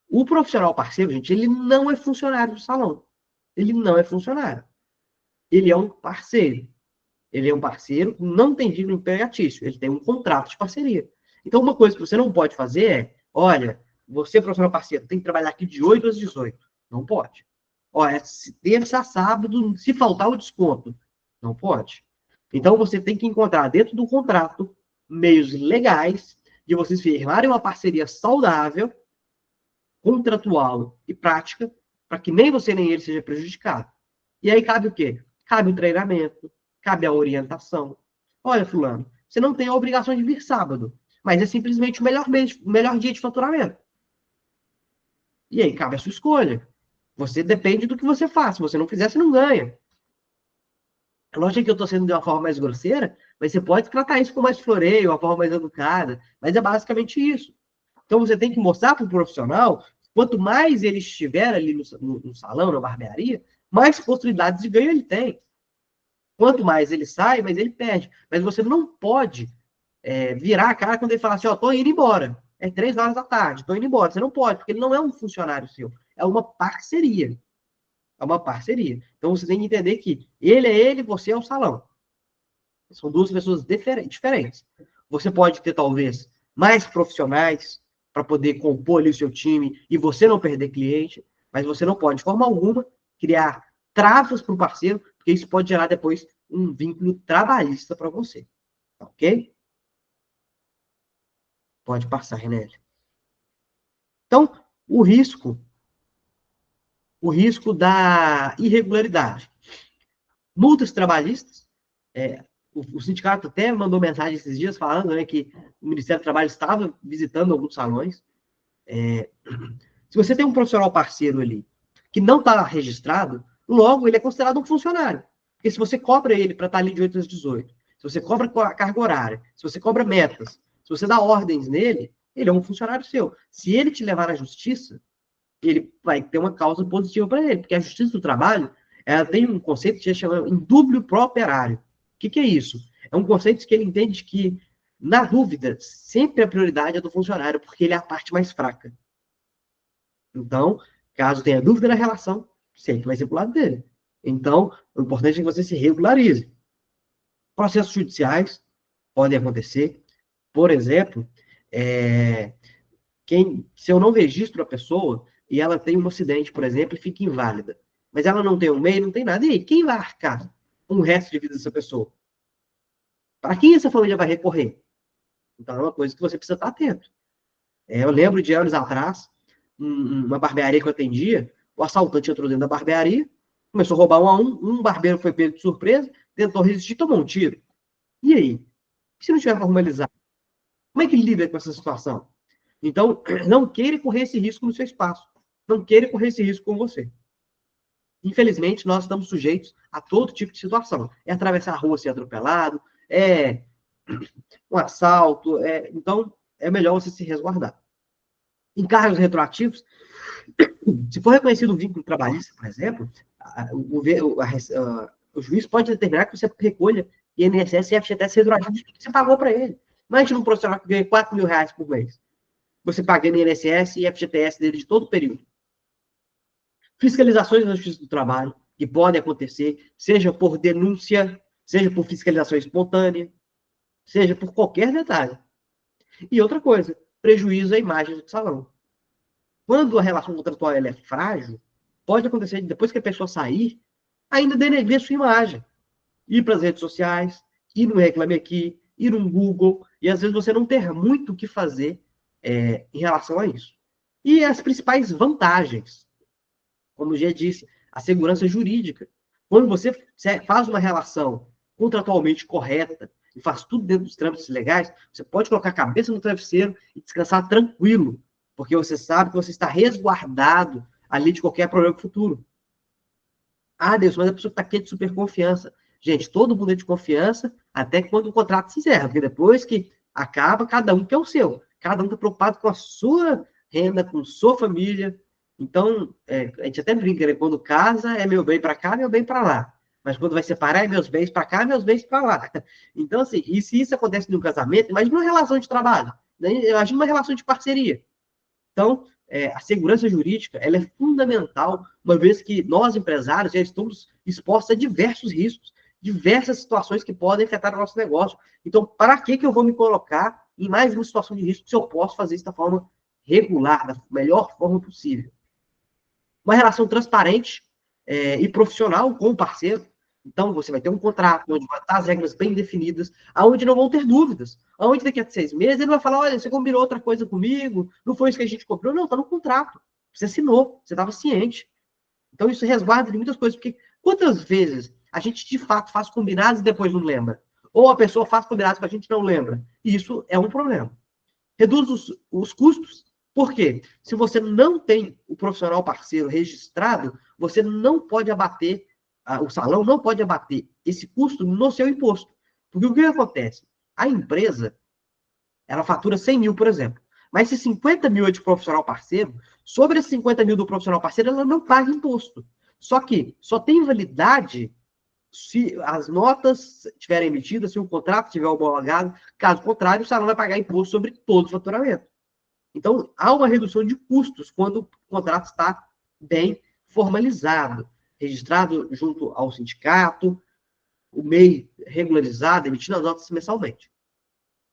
Speaker 2: O profissional parceiro, gente, ele não é funcionário do salão. Ele não é funcionário. Ele é um parceiro. Ele é um parceiro, não tem vínculo empregatício. Ele tem um contrato de parceria. Então, uma coisa que você não pode fazer é, olha, você, profissional parceiro, tem que trabalhar aqui de 8 às 18. Não pode. Olha, terça a sábado, se faltar o desconto. Não pode. Então, você tem que encontrar dentro do contrato meios legais de vocês firmarem uma parceria saudável, contratual e prática, para que nem você nem ele seja prejudicado. E aí cabe o quê? Cabe o treinamento, cabe a orientação. Olha, fulano, você não tem a obrigação de vir sábado, mas é simplesmente o melhor dia de faturamento. E aí cabe a sua escolha. Você depende do que você faz. Se você não fizer, você não ganha. É lógico que eu estou sendo de uma forma mais grosseira, mas você pode tratar isso com mais floreio, uma forma mais educada. Mas é basicamente isso. Então você tem que mostrar para o profissional, quanto mais ele estiver ali no salão, na barbearia, mais possibilidades de ganho ele tem. Quanto mais ele sai, mais ele perde. Mas você não pode virar a cara quando ele fala assim, ó, tô indo embora. É 3 horas da tarde, tô indo embora. Você não pode, porque ele não é um funcionário seu. É uma parceria. É uma parceria. Então você tem que entender que ele é ele, você é o salão. São duas pessoas diferentes. Você pode ter, talvez, mais profissionais para poder compor ali o seu time e você não perder cliente, mas você não pode, de forma alguma, criar travas para o parceiro, porque isso pode gerar depois um vínculo trabalhista para você. Ok? Pode passar, René. Então, o risco da irregularidade. Multas trabalhistas. O sindicato até mandou mensagem esses dias falando, né, que o Ministério do Trabalho estava visitando alguns salões. Se você tem um profissional parceiro ali que não está registrado, logo ele é considerado um funcionário. Porque se você cobra ele para estar ali de 8 às 18, se você cobra a carga horária, se você cobra metas, se você dá ordens nele, ele é um funcionário seu. Se ele te levar à justiça, ele vai ter uma causa positiva para ele, porque a Justiça do Trabalho, ela tem um conceito que se chama indúbio pro operário. O que é isso? É um conceito que ele entende que, na dúvida, sempre a prioridade é do funcionário, porque ele é a parte mais fraca. Então, caso tenha dúvida na relação, sempre vai ser pro lado dele. Então, o importante é que você se regularize. Processos judiciais podem acontecer. Por exemplo, se eu não registro a pessoa e ela tem um acidente, por exemplo, e fica inválida, mas ela não tem um meio, não tem nada, e aí, quem vai arcar com o resto de vida dessa pessoa? Para quem essa família vai recorrer? Então, é uma coisa que você precisa estar atento. Eu lembro de anos atrás, uma barbearia que eu atendia, o assaltante entrou dentro da barbearia, começou a roubar um barbeiro foi pego de surpresa, tentou resistir, tomou um tiro. E aí? Se não tiver formalizado, como é que lida com essa situação? Então, não queira correr esse risco no seu espaço. Não queira correr esse risco com você. Infelizmente, nós estamos sujeitos a todo tipo de situação. É atravessar a rua ser atropelado, é um assalto, então é melhor você se resguardar. Encargos retroativos, se for reconhecido um vínculo trabalhista, por exemplo, o juiz pode determinar que você recolha INSS e FGTS retroativos que você pagou para ele. Imagina um profissional que ganha R$4.000 por mês. Você pagando INSS e FGTS dele de todo o período. Fiscalizações da Justiça do Trabalho, que podem acontecer, seja por denúncia, seja por fiscalização espontânea, seja por qualquer detalhe. E outra coisa, prejuízo à imagem do salão. Quando a relação contratual é frágil, pode acontecer, depois que a pessoa sair, ainda denegrir a sua imagem. Ir para as redes sociais, ir no Reclame Aqui, ir no Google, e às vezes você não ter muito o que fazer em relação a isso. E as principais vantagens, como eu já disse, a segurança jurídica. Quando você faz uma relação contratualmente correta e faz tudo dentro dos trâmites legais, você pode colocar a cabeça no travesseiro e descansar tranquilo, porque você sabe que você está resguardado ali de qualquer problema futuro. Ah, Deus, mas a pessoa está aqui de super confiança. Gente, todo mundo é de confiança até quando o contrato se encerra, porque depois que acaba, cada um quer o seu. Cada um está preocupado com a sua renda, com a sua família. Então, a gente até brinca, né? Quando casa, é meu bem para cá, meu bem para lá. Mas quando vai separar, é meus bens para cá, meus bens para lá. Então, assim, e se isso acontece no casamento, imagina uma relação de trabalho. Imagina uma relação de parceria. Então, a segurança jurídica ela é fundamental, uma vez que nós, empresários, já estamos expostos a diversos riscos, diversas situações que podem afetar o nosso negócio. Então, para que eu vou me colocar em mais uma situação de risco se eu posso fazer isso da forma regular, da melhor forma possível? Uma relação transparente e profissional com o parceiro. Então, você vai ter um contrato onde vai estar as regras bem definidas, aonde não vão ter dúvidas. Aonde daqui a 6 meses ele vai falar, olha, você combinou outra coisa comigo, não foi isso que a gente comprou. Não, está no contrato. Você assinou, você estava ciente. Então, isso resguarda de muitas coisas, porque quantas vezes a gente, de fato, faz combinados e depois não lembra? Ou a pessoa faz combinados que a gente não lembra? E isso é um problema. Reduz os custos. Por quê? Se você não tem o profissional parceiro registrado, você não pode abater, o salão não pode abater esse custo no seu imposto. Porque o que acontece? A empresa, ela fatura 100 mil, por exemplo. Mas se 50 mil é de profissional parceiro, sobre esses 50 mil do profissional parceiro, ela não paga imposto. Só que só tem validade se as notas estiverem emitidas, se o contrato estiver homologado. Caso contrário, o salão vai pagar imposto sobre todo o faturamento. Então, há uma redução de custos quando o contrato está bem formalizado, registrado junto ao sindicato, o MEI regularizado, emitindo as notas mensalmente.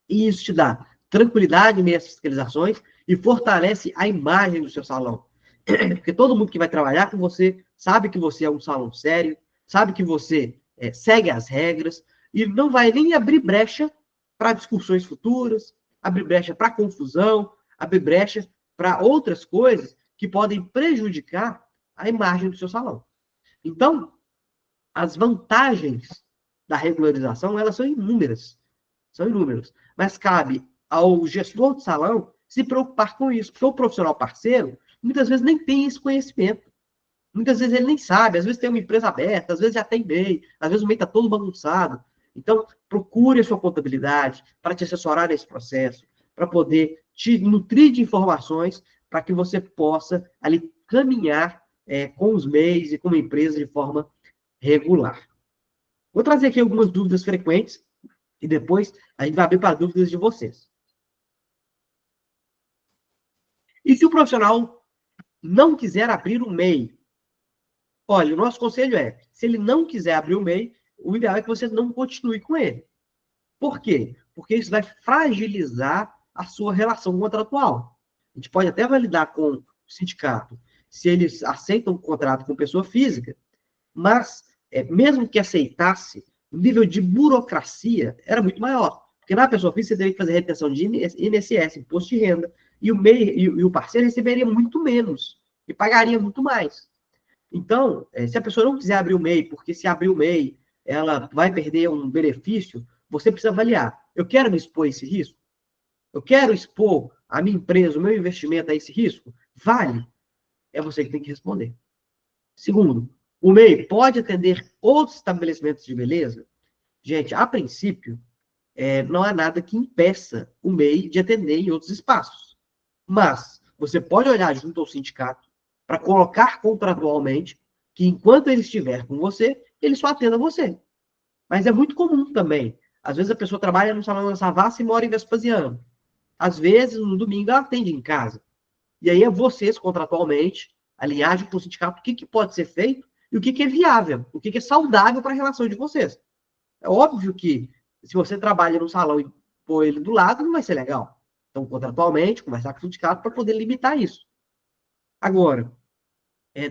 Speaker 2: E isso te dá tranquilidade em meio às fiscalizações e fortalece a imagem do seu salão. Porque todo mundo que vai trabalhar com você sabe que você é um salão sério, sabe que você segue as regras e não vai nem abrir brecha para discussões futuras, abrir brecha para confusão, abrir brecha para outras coisas que podem prejudicar a imagem do seu salão. Então, as vantagens da regularização, elas são inúmeras. São inúmeras. Mas cabe ao gestor do salão se preocupar com isso, porque o profissional parceiro, muitas vezes, nem tem esse conhecimento. Muitas vezes ele nem sabe, às vezes tem uma empresa aberta, às vezes já tem MEI, às vezes o MEI está todo bagunçado. Então, procure a sua contabilidade para te assessorar nesse processo, para poder te nutrir de informações, para que você possa ali caminhar com os MEIs e com a empresa de forma regular. Vou trazer aqui algumas dúvidas frequentes e depois a gente vai abrir para dúvidas de vocês. E se o profissional não quiser abrir um MEI? Olha, o nosso conselho é, se ele não quiser abrir o MEI, o ideal é que você não continue com ele. Por quê? Porque isso vai fragilizar a sua relação contratual. A gente pode até validar com o sindicato se eles aceitam um contrato com pessoa física, mas mesmo que aceitasse, o nível de burocracia era muito maior. Porque na pessoa física você teria que fazer retenção de INSS, imposto de renda, e o MEI e o parceiro receberia muito menos e pagaria muito mais. Então, se a pessoa não quiser abrir o MEI, porque se abrir o MEI, ela vai perder um benefício, você precisa avaliar. Eu quero me expor a esse risco? Eu quero expor a minha empresa, o meu investimento a esse risco? Vale? É você que tem que responder. Segundo, o MEI pode atender outros estabelecimentos de beleza? Gente, a princípio, não há nada que impeça o MEI de atender em outros espaços. Mas você pode olhar junto ao sindicato para colocar contratualmente que enquanto ele estiver com você, ele só atenda você. Mas é muito comum também. Às vezes a pessoa trabalha no Salão da Savassi e mora em Vespasiano. Às vezes, no domingo, ela atende em casa. E aí é vocês, contratualmente, alinhar com o sindicato o que pode ser feito e o que é viável, o que é saudável para a relação de vocês. É óbvio que se você trabalha no salão e pôr ele do lado, não vai ser legal. Então, contratualmente, conversar com o sindicato para poder limitar isso. Agora,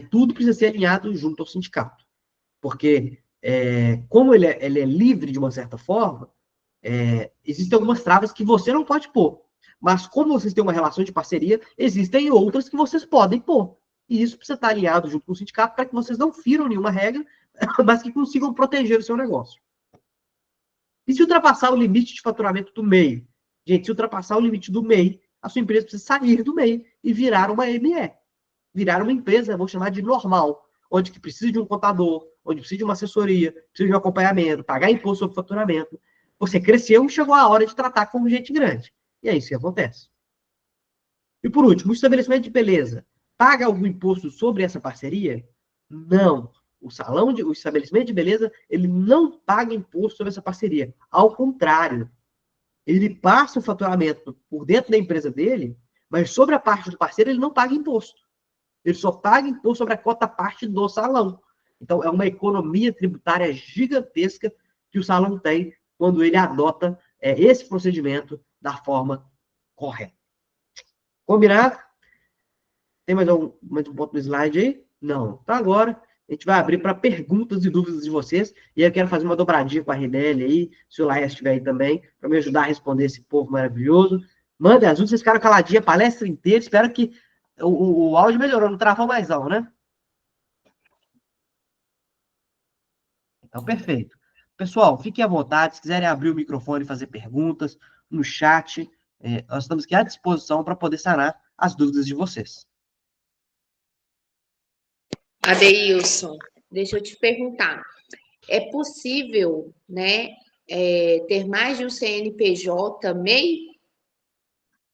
Speaker 2: tudo precisa ser alinhado junto ao sindicato. Porque, como ele é livre de uma certa forma, existem algumas travas que você não pode pôr. Mas, como vocês têm uma relação de parceria, existem outras que vocês podem pôr. E isso precisa estar alinhado junto com o sindicato para que vocês não firam nenhuma regra, mas que consigam proteger o seu negócio. E se ultrapassar o limite de faturamento do MEI? Gente, se ultrapassar o limite do MEI, a sua empresa precisa sair do MEI e virar uma ME. Virar uma empresa, vou chamar de normal, onde que precisa de um contador, onde precisa de uma assessoria, precisa de um acompanhamento, pagar imposto sobre faturamento. Você cresceu e chegou a hora de tratar como gente grande. E é isso que acontece. E por último, o estabelecimento de beleza paga algum imposto sobre essa parceria? Não. O estabelecimento de beleza, ele não paga imposto sobre essa parceria. Ao contrário, ele passa o faturamento por dentro da empresa dele, Mas sobre a parte do parceiro, ele não paga imposto. Ele só paga imposto sobre a cota parte do salão. Então, é uma economia tributária gigantesca que o salão tem quando ele adota esse procedimento da forma correta. Combinado? Tem mais um ponto no slide aí? Não. Então, agora, a gente vai abrir para perguntas e dúvidas de vocês. E eu quero fazer uma dobradinha com a Rinelli aí, se o Laércio estiver aí também, para me ajudar a responder esse povo maravilhoso. Manda as dúvidas, vocês ficaram caladinha a palestra inteira. Espero que o áudio melhorou, não travou mais não, né? Então, perfeito. Pessoal, fiquem à vontade, se quiserem abrir o microfone e fazer perguntas no chat, nós estamos aqui à disposição para poder sanar as dúvidas de vocês.
Speaker 4: Adeilson, deixa eu te perguntar. É possível, né, ter mais de um CNPJ MEI?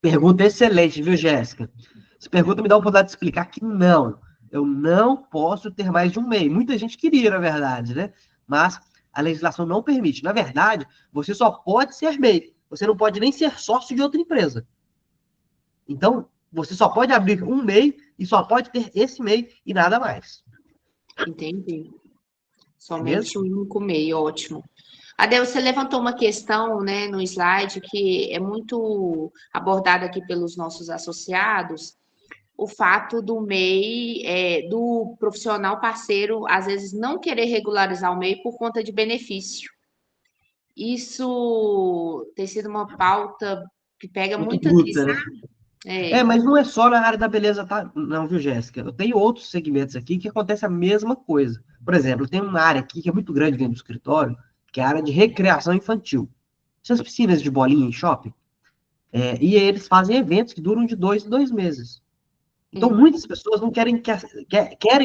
Speaker 2: Pergunta excelente, viu, Jéssica? Essa pergunta me dá a oportunidade de explicar que não. Eu não posso ter mais de um MEI. Muita gente queria, na verdade, né? Mas a legislação não permite. Na verdade, você só pode ser MEI. Você não pode nem ser sócio de outra empresa. Então, você só pode abrir um MEI e só pode ter esse MEI e nada mais.
Speaker 4: Entendi. Somente um único MEI, ótimo. Adel, você levantou uma questão, né, no slide que é muito abordada aqui pelos nossos associados, o fato do MEI, do profissional parceiro, às vezes não querer regularizar o MEI por conta de benefício. Isso tem sido uma pauta que pega muito aqui,
Speaker 2: bruta, né?
Speaker 4: sabe?
Speaker 2: Mas não é só na área da beleza, tá? Não, viu, Jéssica? Eu tenho outros segmentos aqui que acontece a mesma coisa. Por exemplo, tem uma área aqui que é muito grande dentro do escritório, que é a área de recreação infantil. Essas piscinas de bolinha em shopping. E eles fazem eventos que duram de 2 em 2 meses. Então, muitas pessoas não querem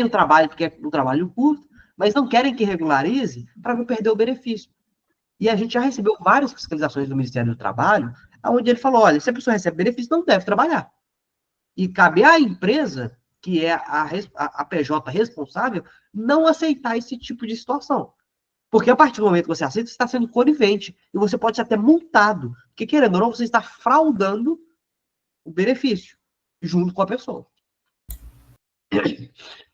Speaker 2: o trabalho, porque é um trabalho curto, mas não querem que regularize para não perder o benefício. E a gente já recebeu várias fiscalizações do Ministério do Trabalho, onde ele falou, olha, se a pessoa recebe benefício, não deve trabalhar. E cabe à empresa, que é a PJ responsável, não aceitar esse tipo de situação. Porque a partir do momento que você aceita, você está sendo conivente. E você pode ser até multado. Porque, querendo ou não, você está fraudando o benefício junto com a pessoa.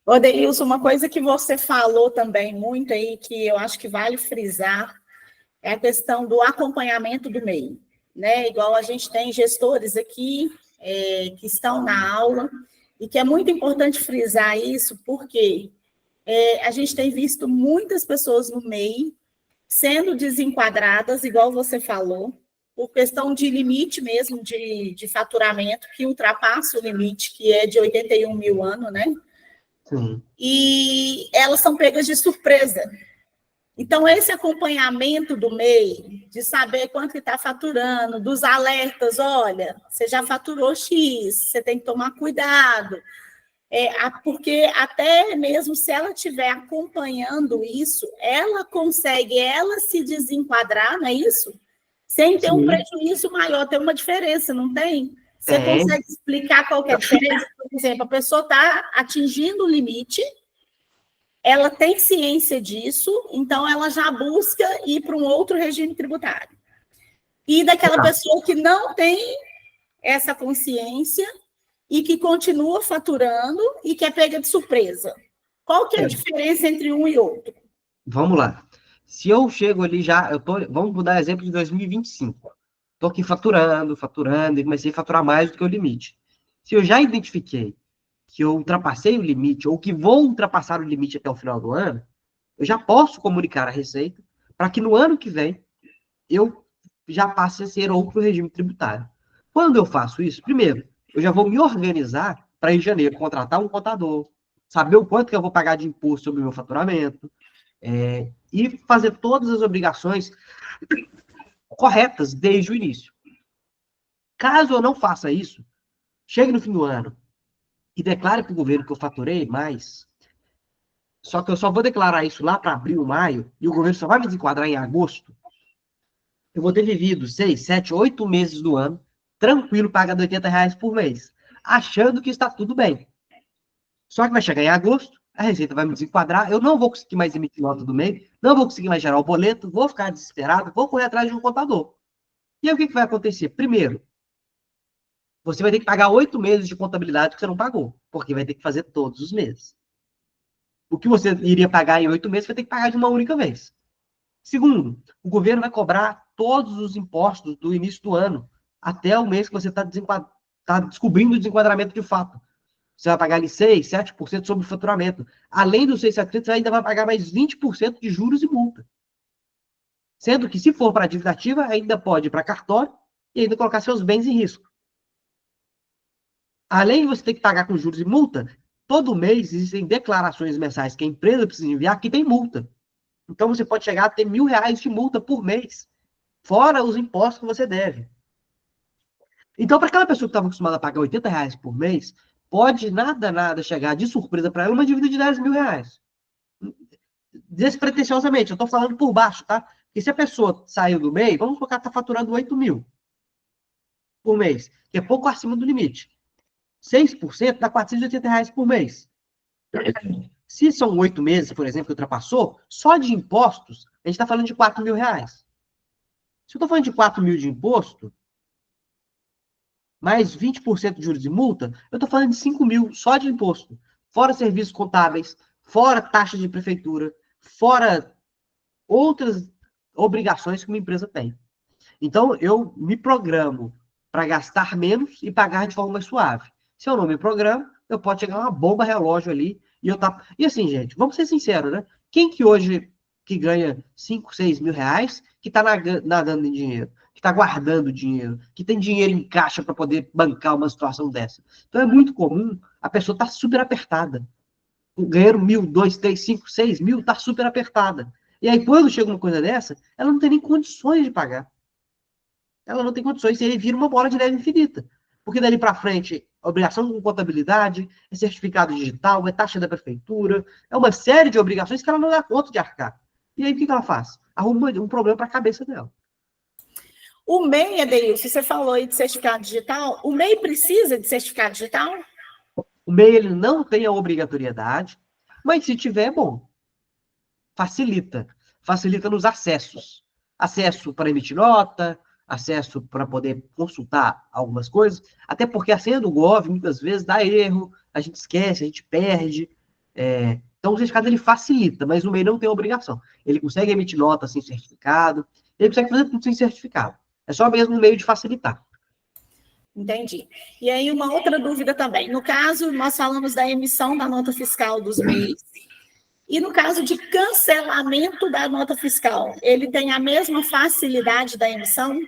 Speaker 1: Ô, Deilson, uma coisa que você falou também muito aí, que eu acho que vale frisar, é a questão do acompanhamento do MEI, né? Igual a gente tem gestores aqui que estão na aula, e que é muito importante frisar isso, porque a gente tem visto muitas pessoas no MEI sendo desenquadradas, igual você falou, por questão de limite mesmo de faturamento, que ultrapassa o limite, que é de 81 mil ano, né?
Speaker 2: Sim.
Speaker 1: E elas são pegas de surpresa. Então, esse acompanhamento do MEI, de saber quanto que está faturando, dos alertas, olha, você já faturou X, você tem que tomar cuidado, porque até mesmo se ela estiver acompanhando isso, ela consegue se desenquadrar, não é isso? Sem ter um prejuízo maior, tem uma diferença, não tem? Você consegue explicar qual que é a diferença? Por exemplo, a pessoa está atingindo o limite, ela tem ciência disso, então ela já busca ir para um outro regime tributário. E daquela pessoa que não tem essa consciência e que continua faturando e que é pega de surpresa. Qual que é a diferença entre um e outro?
Speaker 2: Vamos lá. Se eu chego ali já, vamos mudar exemplo de 2025. Estou aqui faturando, e comecei a faturar mais do que o limite. Se eu já identifiquei que eu ultrapassei o limite, ou que vou ultrapassar o limite até o final do ano, eu já posso comunicar a Receita para que no ano que vem eu já passe a ser outro regime tributário. Quando eu faço isso, primeiro, eu já vou me organizar para em janeiro contratar um contador, saber o quanto que eu vou pagar de imposto sobre o meu faturamento, e fazer todas as obrigações corretas desde o início. Caso eu não faça isso, chegue no fim do ano e declare para o governo que eu faturei mais, só que eu só vou declarar isso lá para abril, maio, e o governo só vai me desenquadrar em agosto, eu vou ter vivido 6, 7, 8 meses do ano, tranquilo, pagando R$80 por mês, achando que está tudo bem. Só que vai chegar em agosto, a Receita vai me desenquadrar, eu não vou conseguir mais emitir nota do mês, não vou conseguir mais gerar o boleto, vou ficar desesperado, vou correr atrás de um contador. E aí o que vai acontecer? Primeiro, você vai ter que pagar 8 meses de contabilidade que você não pagou, porque vai ter que fazer todos os meses. O que você iria pagar em 8 meses, vai ter que pagar de uma única vez. Segundo, o governo vai cobrar todos os impostos do início do ano, até o mês que você está descobrindo o desenquadramento de fato. Você vai pagar ali 6%, 7% sobre o faturamento. Além dos 6%, 7%, você ainda vai pagar mais 20% de juros e multa. Sendo que, se for para a dívida ativa, ainda pode ir para cartório e ainda colocar seus bens em risco. Além de você ter que pagar com juros e multa, todo mês existem declarações mensais que a empresa precisa enviar que tem multa. Então, você pode chegar a ter R$1.000 de multa por mês, fora os impostos que você deve. Então, para aquela pessoa que estava acostumada a pagar R$80 por mês, pode nada chegar de surpresa para ela uma dívida de R$10.000. Despretensiosamente, eu estou falando por baixo, tá? Porque se a pessoa saiu do MEI, vamos colocar que está faturando 8 mil por mês, que é pouco acima do limite. 6% dá R$480 por mês. Se são 8 meses, por exemplo, que ultrapassou, só de impostos, a gente está falando de R$4.000. Se eu estou falando de 4 mil de imposto, mais 20% de juros de multa, eu estou falando de 5 mil só de imposto. Fora serviços contábeis, fora taxa de prefeitura, fora outras obrigações que uma empresa tem. Então, eu me programo para gastar menos e pagar de forma mais suave. Se eu não me programo, eu posso chegar uma bomba relógio ali e eu tá. E assim, gente, vamos ser sinceros, né? Quem que hoje que ganha 5, 6 mil reais, que está nadando em dinheiro, que está guardando dinheiro, que tem dinheiro em caixa para poder bancar uma situação dessa? Então é muito comum a pessoa estar super apertada. Ganhando 1.000, 2, 3, 5, 6 mil, está super apertada. E aí, quando chega uma coisa dessa, ela não tem nem condições de pagar. Ela não tem condições, e aí vira uma bola de neve infinita. Porque dali para frente, obrigação com contabilidade, é certificado digital, é taxa da prefeitura, é uma série de obrigações que ela não dá conta de arcar. E aí, o que ela faz? Arruma um problema para a cabeça dela.
Speaker 1: O MEI, Adeilson, você falou aí de certificado digital, o MEI precisa de certificado digital?
Speaker 2: O MEI, ele não tem a obrigatoriedade, mas se tiver, é bom. Facilita. Facilita nos acessos. Acesso para emitir nota, acesso para poder consultar algumas coisas, até porque a senha do Gov, muitas vezes, dá erro, a gente esquece, a gente perde. Então, o certificado, ele facilita, mas o MEI não tem obrigação. Ele consegue emitir nota sem certificado, ele consegue fazer tudo sem certificado. É só mesmo um meio de facilitar.
Speaker 1: Entendi. E aí, uma outra dúvida também. No caso, nós falamos da emissão da nota fiscal dos MEIs. E no caso de cancelamento da nota fiscal, ele tem a mesma facilidade da emissão?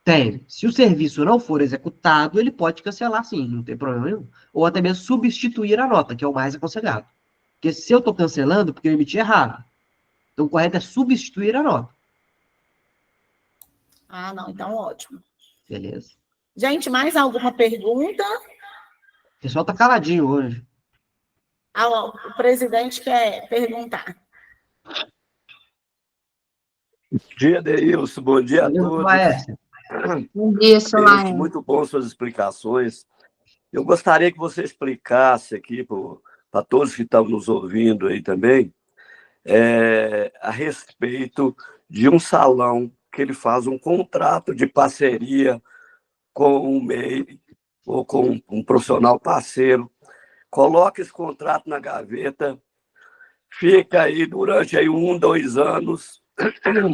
Speaker 2: Tem. Se o serviço não for executado, ele pode cancelar sim, não tem problema nenhum. Ou até mesmo substituir a nota, que é o mais aconselhado. Porque se eu estou cancelando, porque eu emiti errado. Então, o correto é substituir a nota.
Speaker 1: Ah, não, então ótimo.
Speaker 2: Beleza.
Speaker 1: Gente, mais alguma pergunta?
Speaker 2: O pessoal está caladinho hoje.
Speaker 1: O presidente quer perguntar.
Speaker 5: Bom dia, Deilson. Bom dia a todos.
Speaker 3: Bom dia, Solange.
Speaker 5: Muito bom suas explicações. Eu gostaria que você explicasse aqui para todos que estão nos ouvindo aí também, a respeito de um salão que ele faz um contrato de parceria com um MEI ou com um profissional parceiro, coloca esse contrato na gaveta, fica aí durante aí 1, 2 anos,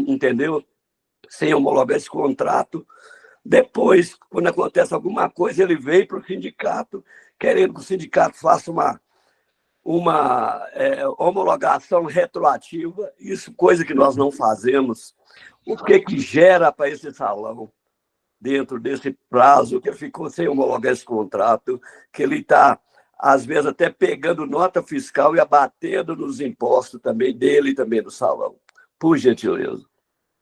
Speaker 5: entendeu? Sem homologar esse contrato. Depois, quando acontece alguma coisa, ele vem para o sindicato, querendo que o sindicato faça uma homologação retroativa, isso coisa que nós não fazemos. O que gera para esse salão, dentro desse prazo que ele ficou sem homologar esse contrato, que ele está, às vezes, até pegando nota fiscal e abatendo nos impostos também dele e também do salão? Por gentileza.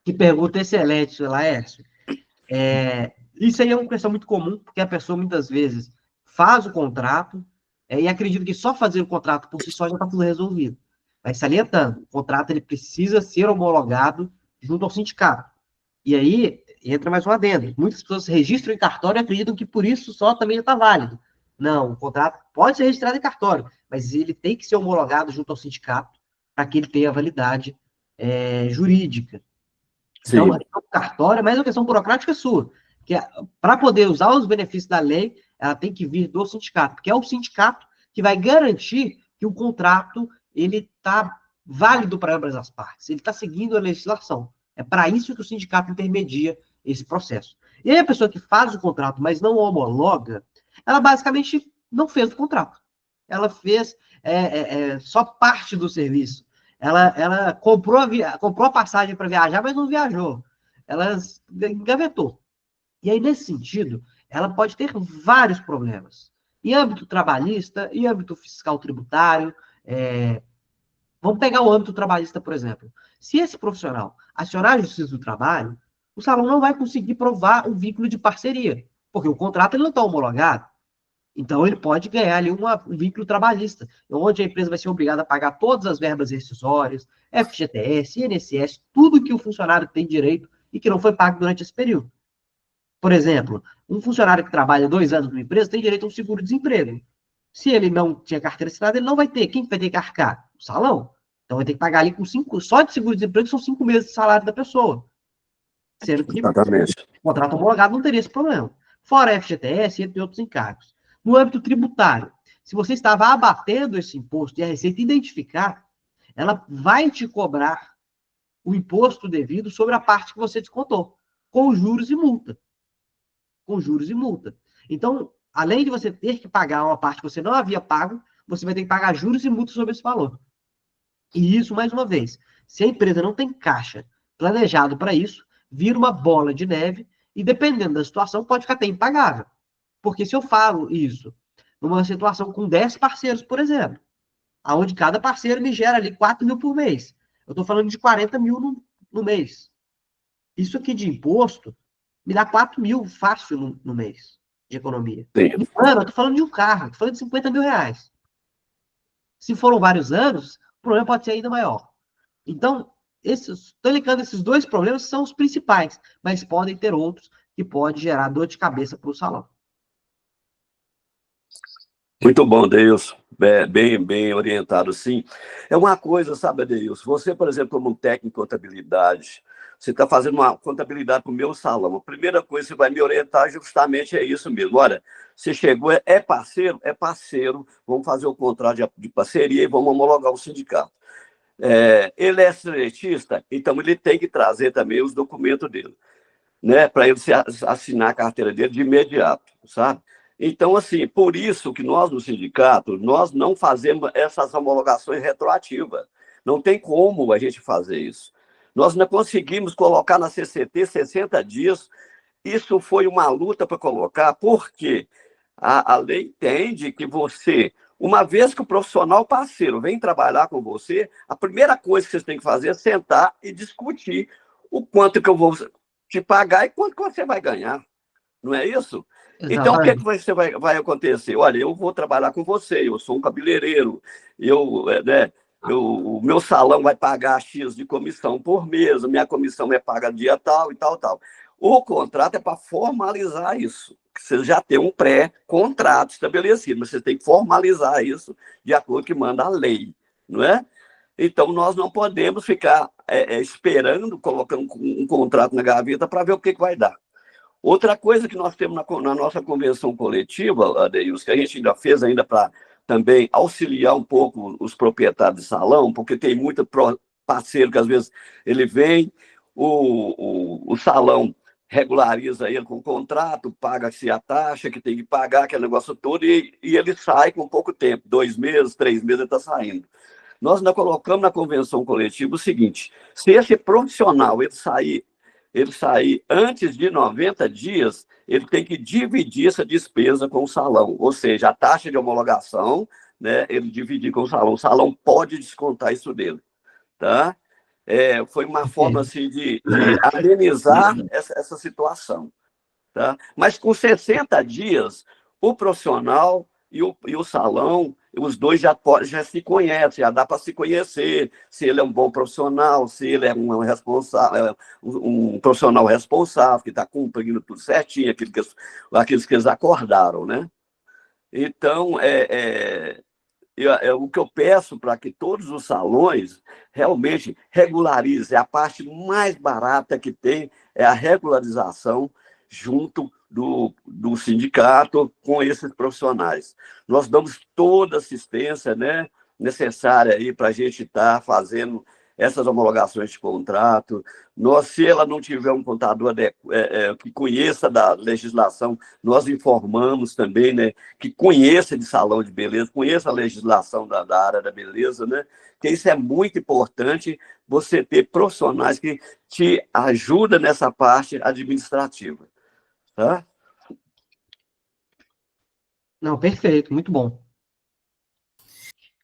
Speaker 2: Que pergunta excelente, Laércio. Isso aí é uma questão muito comum, porque a pessoa, muitas vezes, faz o contrato e acredita que só fazer o contrato por si só já está tudo resolvido. Mas salientando, o contrato ele precisa ser homologado junto ao sindicato. E aí, entra mais um adendo. Muitas pessoas registram em cartório e acreditam que por isso só também já está válido. Não, o contrato pode ser registrado em cartório, mas ele tem que ser homologado junto ao sindicato para que ele tenha validade jurídica. Sim. Então, a questão do cartório é mais uma questão burocrática sua. que para poder usar os benefícios da lei, ela tem que vir do sindicato, porque é o sindicato que vai garantir que o contrato ele está válido para ambas as partes, ele está seguindo a legislação. É para isso que o sindicato intermedia esse processo. E aí a pessoa que faz o contrato, mas não homologa, ela basicamente não fez o contrato. Ela fez só parte do serviço. Ela comprou a passagem para viajar, mas não viajou. Ela engavetou. E aí, nesse sentido, ela pode ter vários problemas. Em âmbito trabalhista, em âmbito fiscal tributário. Vamos pegar o âmbito trabalhista, por exemplo. Se esse profissional acionar a Justiça do Trabalho, o salão não vai conseguir provar um vínculo de parceria, porque o contrato ele não está homologado. Então, ele pode ganhar ali um vínculo trabalhista, onde a empresa vai ser obrigada a pagar todas as verbas rescisórias, FGTS, INSS, tudo que o funcionário tem direito e que não foi pago durante esse período. Por exemplo, um funcionário que trabalha 2 anos numa empresa tem direito a um seguro-desemprego. Se ele não tinha carteira assinada, ele não vai ter. Quem vai ter que arcar? O salão. Então, vai ter que pagar ali com 5, só de seguro-desemprego são 5 meses de salário da pessoa. Sendo que o contrato homologado não teria esse problema. Fora a FGTS, entre outros encargos. No âmbito tributário, se você estava abatendo esse imposto e a Receita identificar, ela vai te cobrar o imposto devido sobre a parte que você descontou, com juros e multa. Com juros e multa. Então, além de você ter que pagar uma parte que você não havia pago, você vai ter que pagar juros e multas sobre esse valor. E isso, mais uma vez, se a empresa não tem caixa planejado para isso, vira uma bola de neve e, dependendo da situação, pode ficar até impagável. Porque se eu falo isso numa situação com 10 parceiros, por exemplo, onde cada parceiro me gera ali 4 mil por mês, eu estou falando de 40 mil no mês. Isso aqui de imposto me dá 4 mil fácil no mês de economia. No ano, eu estou falando de um carro, estou falando de 50 mil reais. Se foram vários anos, o problema pode ser ainda maior. Então, estou elencando esses 2 problemas que são os principais, mas podem ter outros que podem gerar dor de cabeça para o salão.
Speaker 5: Muito bom, Deilson. Bem orientado, sim. É uma coisa, sabe, Deilson? Você, por exemplo, como um técnico em contabilidade, você está fazendo uma contabilidade para o meu salão. A primeira coisa que você vai me orientar justamente é isso mesmo. Olha, você chegou, é parceiro? É parceiro. Vamos fazer o contrato de parceria e vamos homologar o sindicato. Ele é seletista, então ele tem que trazer também os documentos dele, né? Para ele assinar a carteira dele de imediato, sabe? Então, assim, por isso que nós, no sindicato, nós não fazemos essas homologações retroativas. Não tem como a gente fazer isso. Nós não conseguimos colocar na CCT 60 dias. Isso foi uma luta para colocar, porque a lei entende que você, uma vez que o profissional parceiro vem trabalhar com você, a primeira coisa que vocês têm que fazer é sentar e discutir o quanto que eu vou te pagar e quanto que você vai ganhar. Não é isso? Exatamente. Então, o que vai acontecer? Olha, eu vou trabalhar com você, eu sou um cabeleireiro, o meu salão vai pagar X de comissão por mês, a minha comissão é paga dia tal e tal, tal. O contrato é para formalizar isso. Você já tem um pré-contrato estabelecido, mas você tem que formalizar isso de acordo com o que manda a lei, não é? Então, nós não podemos ficar esperando, colocando um contrato na gaveta para ver o que vai dar. Outra coisa que nós temos na nossa convenção coletiva, Adeilson, que a gente ainda fez ainda para também auxiliar um pouco os proprietários de salão, porque tem muito parceiro que às vezes ele vem, o salão regulariza ele com o contrato, paga-se a taxa que tem que pagar, aquele negócio todo, e ele sai com pouco tempo, 2 meses, 3 meses ele está saindo. Nós ainda colocamos na convenção coletiva o seguinte: se esse profissional ele sair antes de 90 dias, ele tem que dividir essa despesa com o salão, ou seja, a taxa de homologação, né, ele dividir com o salão pode descontar isso dele, tá? Foi uma forma assim, de amenizar essa situação, tá? Mas com 60 dias, o profissional e o salão, os dois já se conhecem, já dá para se conhecer, se ele é um bom profissional, se ele é um profissional responsável, que está cumprindo tudo certinho, aqueles que eles acordaram, né? Então, o que eu peço para que todos os salões realmente regularizem, a parte mais barata que tem é a regularização, junto do sindicato com esses profissionais. Nós damos toda a assistência, né, necessária aí para a gente estar fazendo essas homologações de contrato. Se ela não tiver um contador que conheça da legislação, nós informamos também, né, que conheça de salão de beleza, conheça a legislação da área da beleza, né, que isso é muito importante, você ter profissionais que te ajudam nessa parte administrativa. Tá?
Speaker 2: Não, perfeito, muito bom.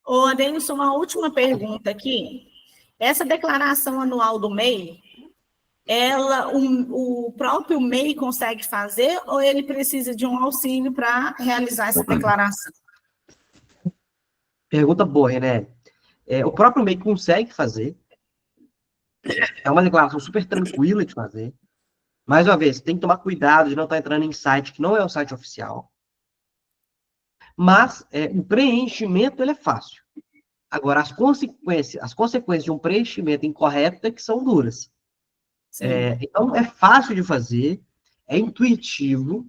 Speaker 1: Ô, Adeilson, uma última pergunta aqui. Essa declaração anual do MEI, o próprio MEI consegue fazer ou ele precisa de um auxílio para realizar essa declaração?
Speaker 2: Pergunta boa, René. O próprio MEI consegue fazer. É uma declaração super tranquila de fazer. Mais uma vez, tem que tomar cuidado de não estar entrando em site que não é o site oficial. Mas o preenchimento ele é fácil. Agora, as consequências de um preenchimento incorreto é que são duras. Então, é fácil de fazer, é intuitivo,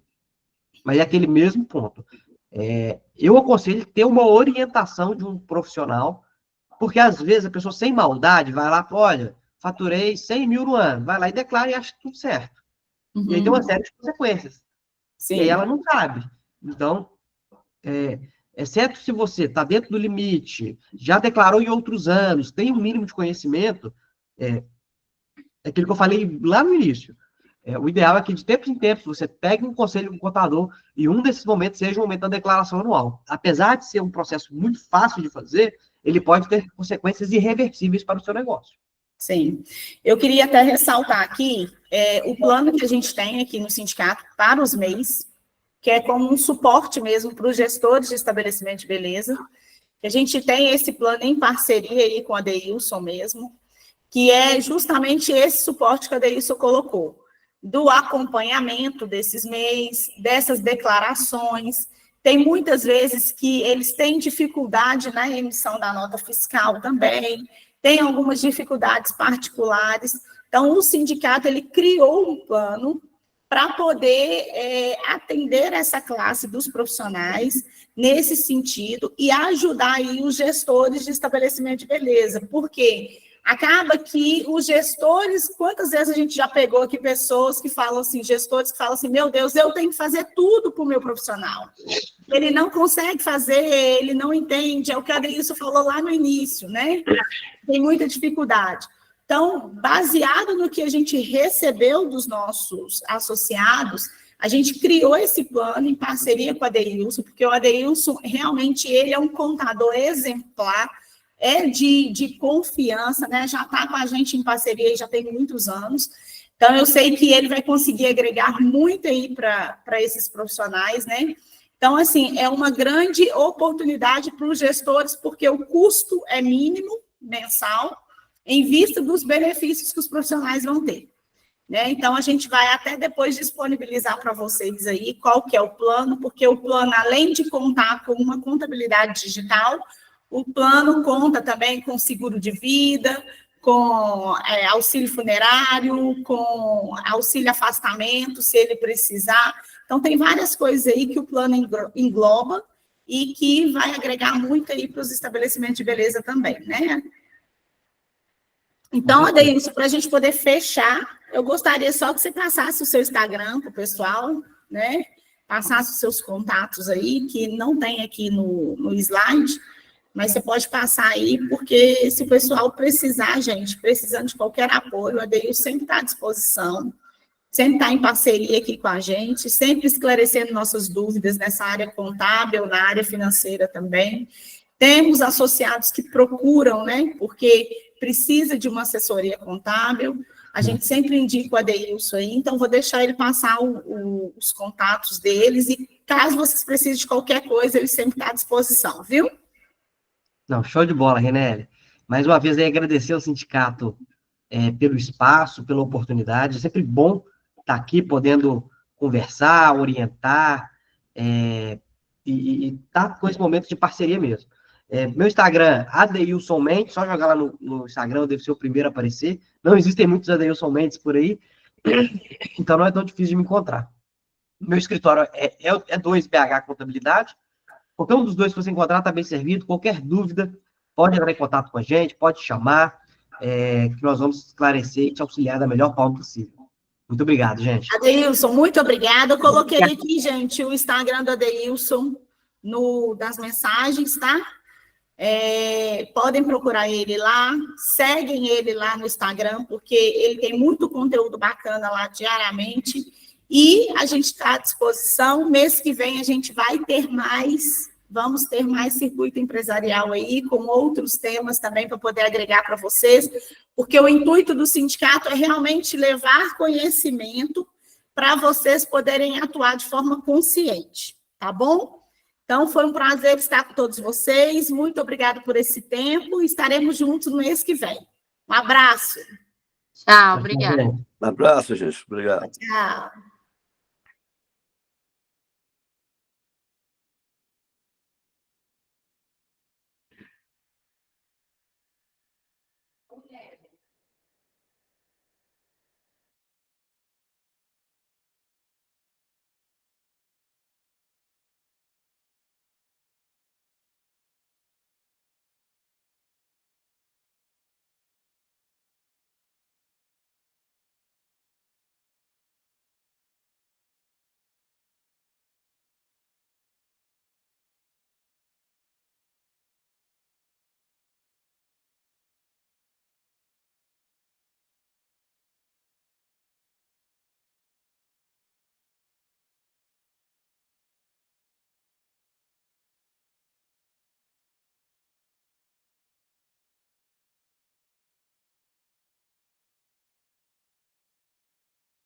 Speaker 2: mas é aquele mesmo ponto. Eu aconselho ter uma orientação de um profissional, porque às vezes a pessoa sem maldade vai lá e fala, olha, faturei 100 mil no ano, vai lá e declara e acha tudo certo.
Speaker 1: Uhum.
Speaker 2: E aí tem uma série de consequências.
Speaker 1: Sim.
Speaker 2: E aí ela não sabe. Então, exceto se você está dentro do limite, já declarou em outros anos, tem um mínimo de conhecimento, é aquilo que eu falei lá no início. O ideal é que, de tempos em tempos, você pegue um conselho com o contador e um desses momentos seja o momento da declaração anual. Apesar de ser um processo muito fácil de fazer, ele pode ter consequências irreversíveis para o seu negócio.
Speaker 1: Sim. Eu queria até ressaltar aqui o plano que a gente tem aqui no sindicato para os MEIs, que é como um suporte mesmo para os gestores de estabelecimento de beleza. A gente tem esse plano em parceria aí com a Adeilson mesmo, que é justamente esse suporte que a Adeilson colocou, do acompanhamento desses MEIs, dessas declarações. Tem muitas vezes que eles têm dificuldade na emissão da nota fiscal também, tem algumas dificuldades particulares. Então, o sindicato ele criou um plano para poder atender essa classe dos profissionais nesse sentido e ajudar aí os gestores de estabelecimento de beleza, porque acaba que os gestores, quantas vezes a gente já pegou aqui pessoas que falam assim, gestores que falam assim, meu Deus, eu tenho que fazer tudo para o meu profissional. Ele não consegue fazer, ele não entende, é o que a Adeilson falou lá no início, né? Tem muita dificuldade. Então, baseado no que a gente recebeu dos nossos associados, a gente criou esse plano em parceria com o Adeilson, porque o Adeilson, realmente, ele é um contador exemplar, de confiança, né? Já está com a gente em parceria, já tem muitos anos. Então, eu sei que ele vai conseguir agregar muito aí para esses profissionais, né? Então, assim, é uma grande oportunidade para os gestores, porque o custo é mínimo, mensal, em vista dos benefícios que os profissionais vão ter. Né? Então, a gente vai até depois disponibilizar para vocês aí qual que é o plano, porque o plano, além de contar com uma contabilidade digital, o plano conta também com seguro de vida, com auxílio funerário, com auxílio afastamento, se ele precisar. Então, tem várias coisas aí que o plano engloba e que vai agregar muito aí para os estabelecimentos de beleza também, né? Então, Adeilson, para a gente poder fechar, eu gostaria só que você passasse o seu Instagram para o pessoal, né? Passasse os seus contatos aí, que não tem aqui no slide, mas você pode passar aí, porque se o pessoal precisar, gente, precisando de qualquer apoio, o Adeilson sempre está à disposição, sempre está em parceria aqui com a gente, sempre esclarecendo nossas dúvidas nessa área contábil, na área financeira também. Temos associados que procuram, né? Porque precisa de uma assessoria contábil, a gente sempre indica o Adeilson aí, então vou deixar ele passar os contatos deles, e caso vocês precisem de qualquer coisa, ele sempre está à disposição, viu?
Speaker 2: Não, show de bola, René. Mais uma vez, aí, agradecer ao sindicato pelo espaço, pela oportunidade, é sempre bom estar aqui, podendo conversar, orientar, e estar com esse momento de parceria mesmo. Meu Instagram, Adeilson Mendes, só jogar lá no Instagram, eu devo ser o primeiro a aparecer. Não existem muitos Adeilson Mendes por aí. Então não é tão difícil de me encontrar. Meu escritório é 2BH Contabilidade. Qualquer um dos dois que você encontrar está bem servido. Qualquer dúvida, pode entrar em contato com a gente, pode chamar, que nós vamos esclarecer e te auxiliar da melhor forma possível. Muito obrigado, gente.
Speaker 1: Adeilson, muito obrigada. Eu coloquei aqui, gente, o Instagram do Adeilson das mensagens, tá? Podem procurar ele lá, seguem ele lá no Instagram, porque ele tem muito conteúdo bacana lá diariamente. E a gente está à disposição. Mês que vem a gente vai ter vamos ter mais circuito empresarial aí, com outros temas também para poder agregar para vocês, porque o intuito do sindicato é realmente levar conhecimento para vocês poderem atuar de forma consciente, tá bom? Então, foi um prazer estar com todos vocês. Muito obrigada por esse tempo. Estaremos juntos no mês que vem. Um abraço.
Speaker 3: Tchau, obrigada.
Speaker 5: Um abraço, gente. Obrigado.
Speaker 1: Tchau.